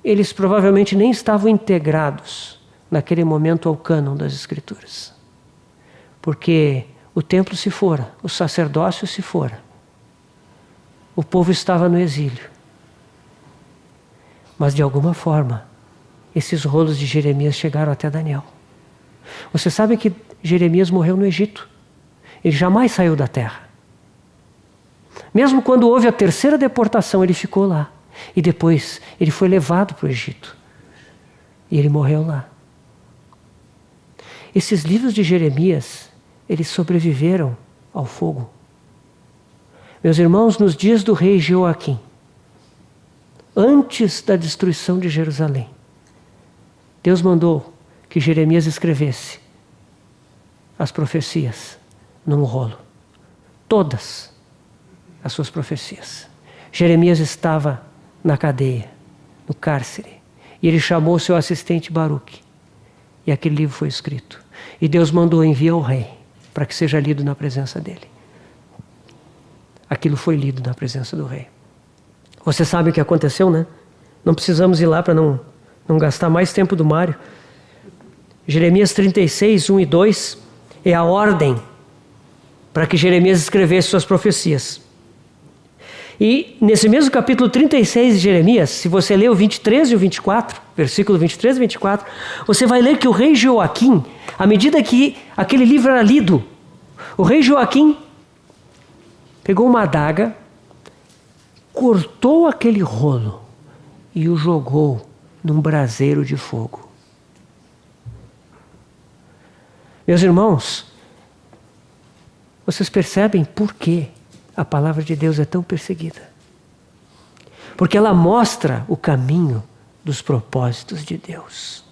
eles provavelmente nem estavam integrados naquele momento ao cânon das Escrituras. Porque O templo se fora, o sacerdócio se fora. O povo estava no exílio. Mas de alguma forma, esses rolos de Jeremias chegaram até Daniel. Você sabe que Jeremias morreu no Egito. Ele jamais saiu da terra. Mesmo quando houve a terceira deportação, ele ficou lá. E depois ele foi levado para o Egito. E ele morreu lá. Esses livros de Jeremias, eles sobreviveram ao fogo. Meus irmãos, nos dias do rei Joaquim, antes da destruição de Jerusalém, Deus mandou que Jeremias escrevesse as profecias num rolo. Todas as suas profecias. Jeremias estava na cadeia, no cárcere, e ele chamou seu assistente Baruque. E aquele livro foi escrito. E Deus mandou enviar ao rei para que seja lido na presença dele. Aquilo foi lido na presença do rei. Você sabe o que aconteceu, né? Não precisamos ir lá para não gastar mais tempo do Mário. Jeremias 36, 1 e 2 é a ordem para que Jeremias escrevesse suas profecias. E nesse mesmo capítulo 36 de Jeremias, se você ler o 23 e o 24, versículo 23 e 24, você vai ler que o rei Joaquim, à medida que aquele livro era lido, o rei Joaquim pegou uma adaga, cortou aquele rolo e o jogou num braseiro de fogo. Meus irmãos, vocês percebem por que a palavra de Deus é tão perseguida? Porque ela mostra o caminho dos propósitos de Deus.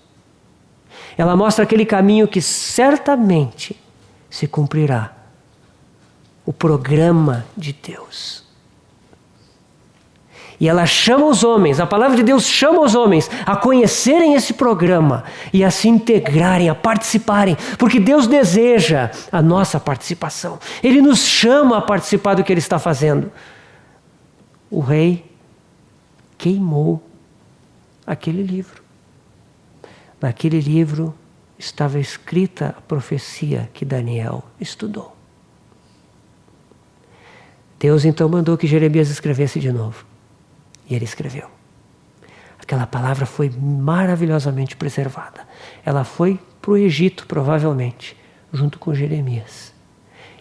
Ela mostra aquele caminho que certamente se cumprirá. O programa de Deus. E ela chama os homens, a palavra de Deus chama os homens a conhecerem esse programa e a se integrarem, a participarem, porque Deus deseja a nossa participação. Ele nos chama a participar do que Ele está fazendo. O rei queimou aquele livro. Naquele livro estava escrita a profecia que Daniel estudou. Deus então mandou que Jeremias escrevesse de novo. E ele escreveu. Aquela palavra foi maravilhosamente preservada. Ela foi para o Egito, provavelmente, junto com Jeremias.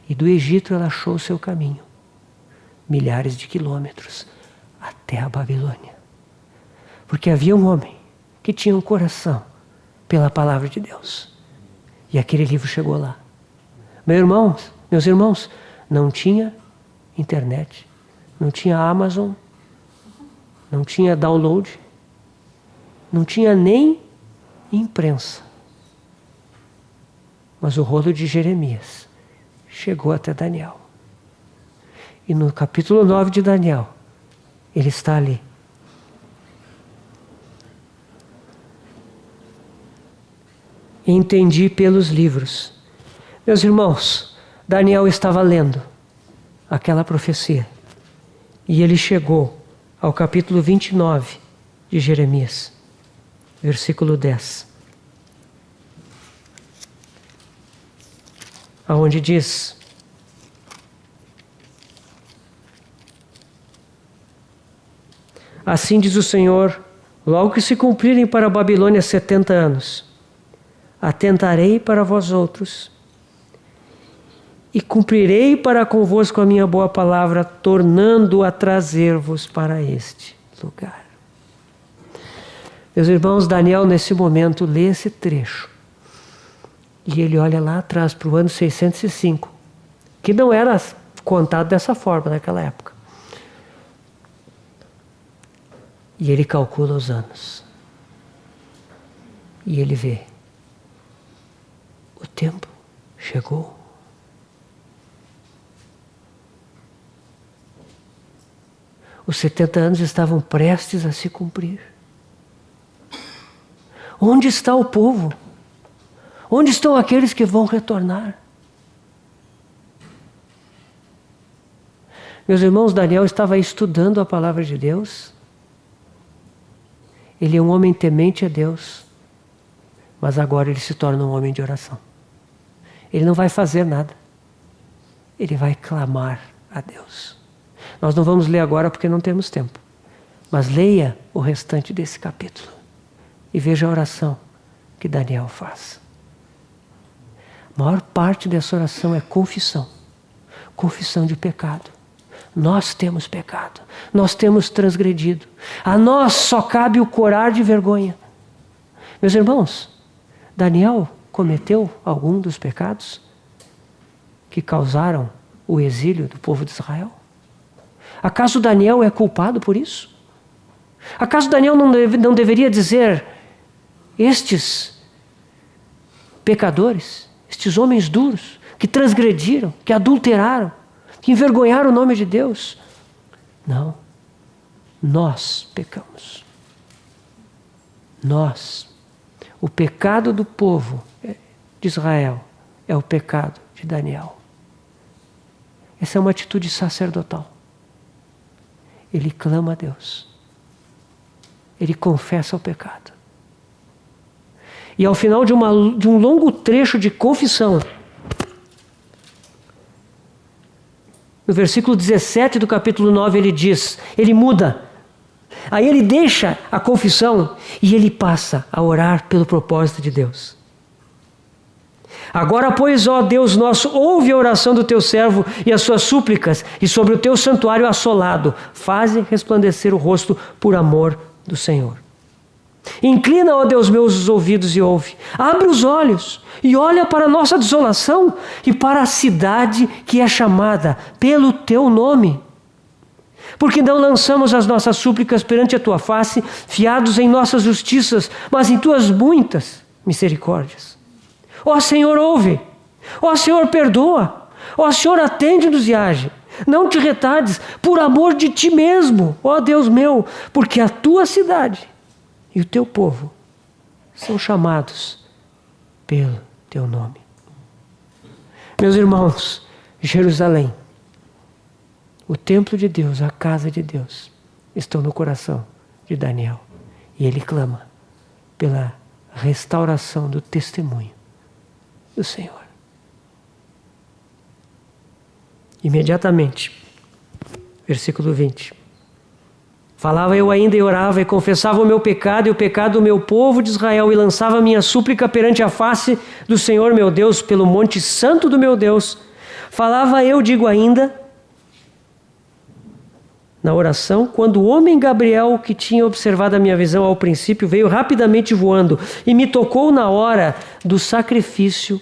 E do Egito ela achou o seu caminho. Milhares de quilômetros até a Babilônia. Porque havia um homem que tinha um coração pela palavra de Deus. E aquele livro chegou lá. Meus irmãos, não tinha internet, não tinha Amazon, não tinha download, não tinha nem imprensa. Mas o rolo de Jeremias chegou até Daniel. E no capítulo 9 de Daniel, ele está ali. Entendi pelos livros. Meus irmãos, Daniel estava lendo aquela profecia. E ele chegou ao capítulo 29 de Jeremias, versículo 10. Aonde diz: assim diz o Senhor, logo que se cumprirem para a Babilônia 70 anos, atentarei para vós outros e cumprirei para convosco a minha boa palavra, tornando a trazer-vos para este lugar. Meus irmãos, Daniel nesse momento lê esse trecho. E ele olha lá atrás para o ano 605, que não era contado dessa forma naquela época. E ele calcula os anos. E ele vê. O tempo chegou. Os 70 anos estavam prestes a se cumprir. Onde está o povo? Onde estão aqueles que vão retornar? Meus irmãos, Daniel estava estudando a palavra de Deus. Ele é um homem temente a Deus, mas agora ele se torna um homem de oração. Ele não vai fazer nada. ele vai clamar a Deus. Nós não vamos ler agora porque não temos tempo. Mas leia o restante desse capítulo e veja a oração que Daniel faz. A maior parte dessa oração é confissão. Confissão de pecado. Nós temos pecado. Nós temos transgredido. A nós só cabe o corar de vergonha. Meus irmãos, Daniel cometeu algum dos pecados que causaram o exílio do povo de Israel? Acaso Daniel é culpado por isso? Acaso Daniel não deveria dizer: estes pecadores, estes homens duros, que transgrediram, que adulteraram, que envergonharam o nome de Deus? Não. Nós pecamos. Nós. O pecado do povo de Israel é o pecado de Daniel. Essa é uma atitude sacerdotal. Ele clama a Deus. Ele confessa o pecado. E ao final de um longo trecho de confissão, no versículo 17 do capítulo 9 ele diz, ele muda. Aí ele deixa a confissão e ele passa a orar pelo propósito de Deus. Agora, pois, ó Deus nosso, ouve a oração do teu servo e as suas súplicas, e sobre o teu santuário assolado, faze resplandecer o rosto por amor do Senhor. Inclina, ó Deus meu, os ouvidos e ouve. Abre os olhos e olha para a nossa desolação e para a cidade que é chamada pelo teu nome. Porque não lançamos as nossas súplicas perante a tua face, fiados em nossas justiças, mas em tuas muitas misericórdias. Ó Senhor, ouve. Ó Senhor, perdoa. Ó Senhor, atende-nos e age. Não te retardes, por amor de ti mesmo, ó Deus meu, porque a tua cidade e o teu povo são chamados pelo teu nome. Meus irmãos, Jerusalém, o templo de Deus, a casa de Deus, estão no coração de Daniel. E ele clama pela restauração do testemunho do Senhor. Imediatamente, versículo 20. Falava eu ainda e orava e confessava o meu pecado e o pecado do meu povo de Israel e lançava minha súplica perante a face do Senhor meu Deus pelo monte santo do meu Deus. Falava eu, digo ainda, na oração, quando o homem Gabriel, que tinha observado a minha visão ao princípio, veio rapidamente voando e me tocou na hora do sacrifício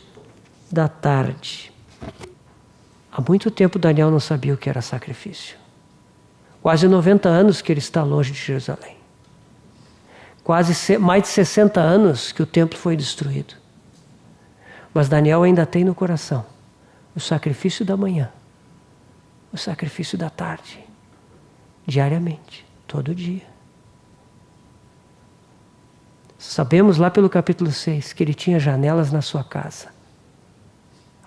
da tarde. Há muito tempo Daniel não sabia o que era sacrifício. Quase 90 anos que ele está longe de Jerusalém. Quase mais de 60 anos que o templo foi destruído. Mas Daniel ainda tem no coração o sacrifício da manhã, o sacrifício da tarde, diariamente, todo dia. Sabemos lá pelo capítulo 6 que ele tinha janelas na sua casa,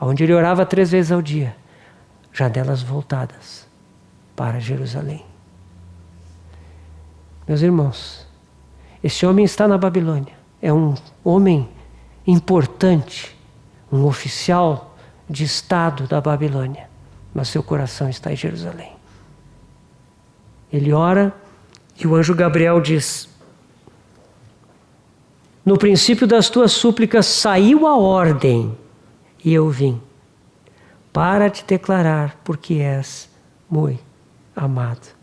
onde ele orava 3 vezes ao dia, janelas voltadas para Jerusalém. Meus irmãos, esse homem está na Babilônia, é um homem importante, um oficial de Estado da Babilônia, mas seu coração está em Jerusalém. Ele ora e o anjo Gabriel diz: no princípio das tuas súplicas saiu a ordem e eu vim para te declarar porque és muito amado.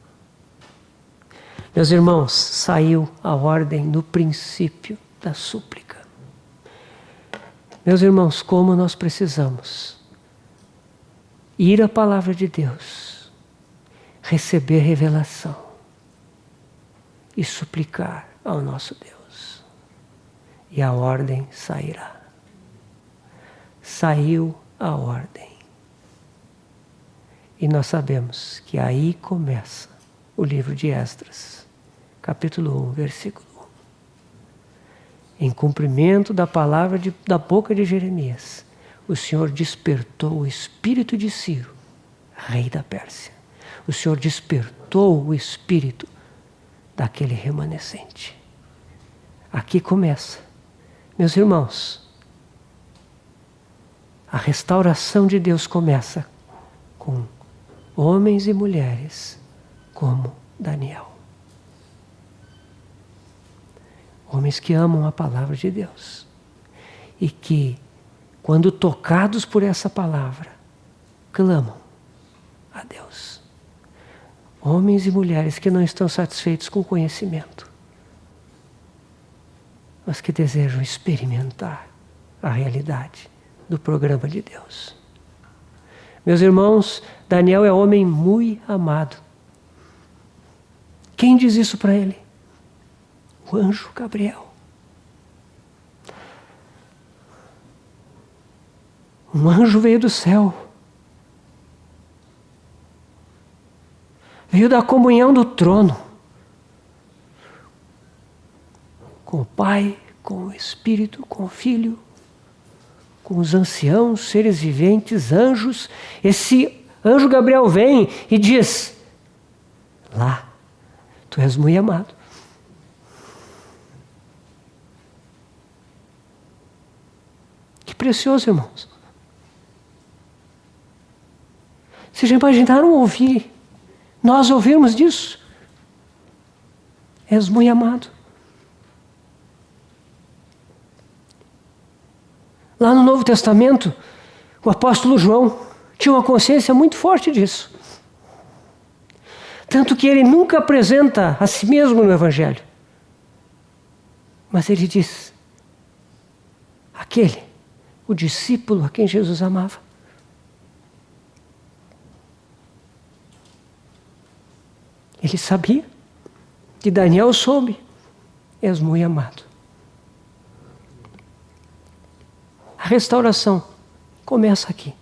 Meus irmãos, saiu a ordem no princípio da súplica. Meus irmãos, como nós precisamos ir à palavra de Deus, receber revelação e suplicar ao nosso Deus. E a ordem sairá. Saiu a ordem. E nós sabemos que aí começa o livro de Esdras, capítulo 1, versículo 1. Em cumprimento da palavra da boca de Jeremias, o Senhor despertou o espírito de Ciro, rei da Pérsia. O Senhor despertou o espírito daquele remanescente. Aqui começa, meus irmãos, a restauração de Deus começa com homens e mulheres como Daniel. Homens que amam a palavra de Deus e que, quando tocados por essa palavra, clamam a Deus. Homens e mulheres que não estão satisfeitos com o conhecimento, mas que desejam experimentar a realidade do programa de Deus. Meus irmãos, Daniel é homem muito amado. Quem diz isso para ele? O anjo Gabriel. Um anjo veio do céu. Veio da comunhão do trono. Com o Pai, com o Espírito, com o Filho, com os anciãos, seres viventes, anjos. Esse anjo Gabriel vem e diz: lá, tu és muito amado. Que precioso, irmãos. Vocês já imaginaram ouvir, nós ouvirmos disso? És muito amado. Lá no Novo Testamento, o apóstolo João tinha uma consciência muito forte disso. Tanto que ele nunca apresenta a si mesmo no Evangelho. Mas ele diz: aquele, o discípulo a quem Jesus amava. Ele sabia, que Daniel soube, és muito amado. A restauração começa aqui.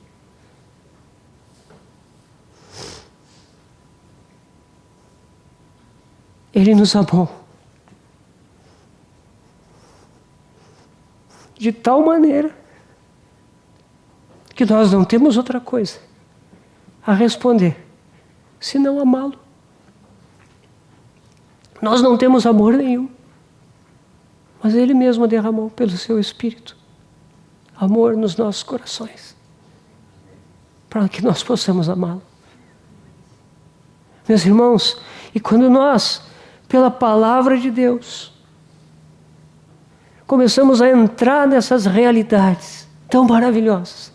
Ele nos amou de tal maneira que nós não temos outra coisa a responder senão amá-lo. Nós não temos amor nenhum, mas Ele mesmo derramou pelo seu Espírito amor nos nossos corações, para que nós possamos amá-lo. Meus irmãos, e quando nós, pela palavra de Deus, começamos a entrar nessas realidades tão maravilhosas,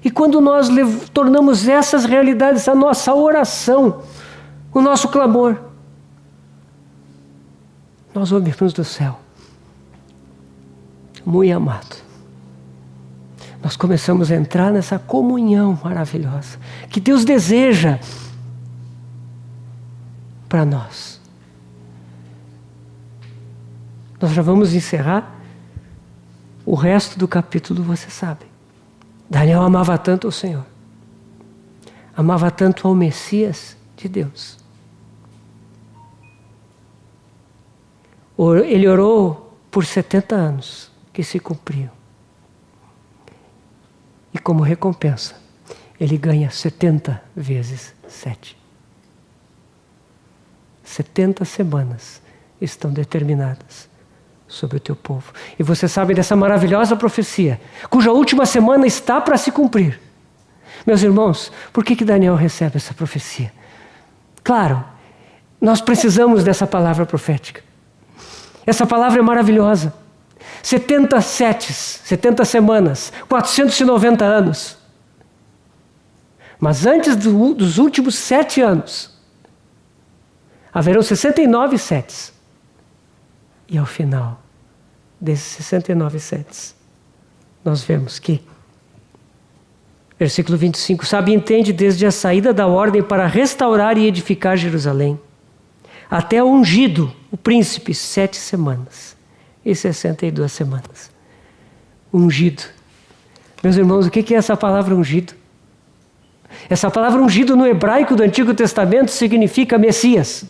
e quando nós tornamos essas realidades a nossa oração, o nosso clamor, nós ouvimos do céu: muito amado. Nós começamos a entrar nessa comunhão maravilhosa que Deus deseja para nós. Nós já vamos encerrar. O resto do capítulo você sabe. Daniel amava tanto o Senhor, amava tanto ao Messias de Deus. Ele orou por 70 anos que se cumpriam. E como recompensa, ele ganha 70 vezes 7. 70 semanas estão determinadas sobre o teu povo. E você sabe dessa maravilhosa profecia, cuja última semana está para se cumprir. Meus irmãos, por que Daniel recebe essa profecia? Claro, nós precisamos dessa palavra profética. Essa palavra é maravilhosa. 70 setes, 70 semanas, 490 anos. Mas antes dos últimos 7 anos, haverão 69 setes. E ao final desses 69 setes, nós vemos que, versículo 25, sabe e entende desde a saída da ordem para restaurar e edificar Jerusalém, até o ungido, o príncipe, 7 semanas e 62 semanas. Ungido. Meus irmãos, o que é essa palavra ungido? Essa palavra ungido no hebraico do Antigo Testamento significa Messias.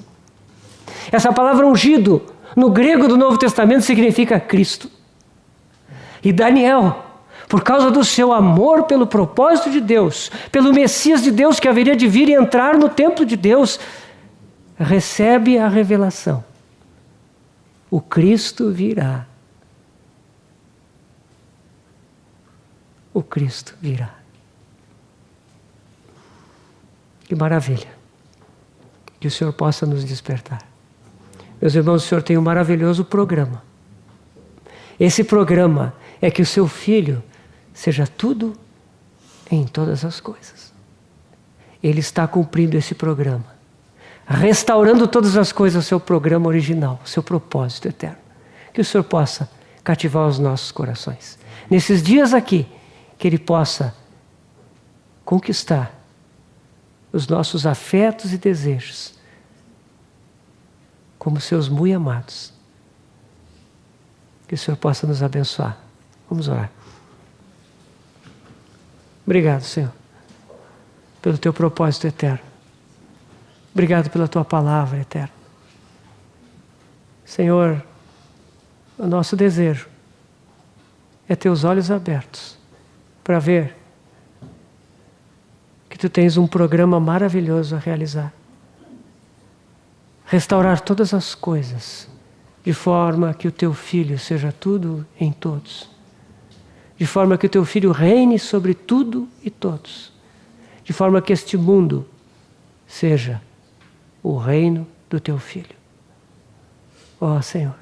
Essa palavra ungido no grego do Novo Testamento significa Cristo. E Daniel, por causa do seu amor pelo propósito de Deus, pelo Messias de Deus que haveria de vir e entrar no templo de Deus, recebe a revelação: o Cristo virá. O Cristo virá. Que maravilha. Que o Senhor possa nos despertar. Meus irmãos, o Senhor tem um maravilhoso programa. Esse programa é que o seu filho seja tudo em todas as coisas. Ele está cumprindo esse programa, restaurando todas as coisas, o seu programa original, o seu propósito eterno. Que o Senhor possa cativar os nossos corações. Nesses dias aqui, que Ele possa conquistar os nossos afetos e desejos, como seus muito amados. Que o Senhor possa nos abençoar. Vamos orar. Obrigado, Senhor, pelo Teu propósito eterno. Obrigado pela Tua palavra eterna. Senhor, o nosso desejo é ter os olhos abertos para ver que Tu tens um programa maravilhoso a realizar. Restaurar todas as coisas, de forma que o Teu Filho seja tudo em todos. De forma que o Teu Filho reine sobre tudo e todos. De forma que este mundo seja o reino do Teu Filho. Ó Senhor,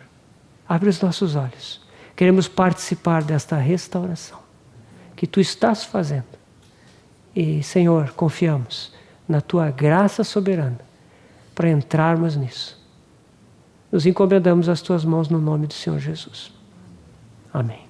abre os nossos olhos. Queremos participar desta restauração que Tu estás fazendo. E, Senhor, confiamos na Tua graça soberana para entrarmos nisso. Nos encomendamos às Tuas mãos no nome do Senhor Jesus. Amém.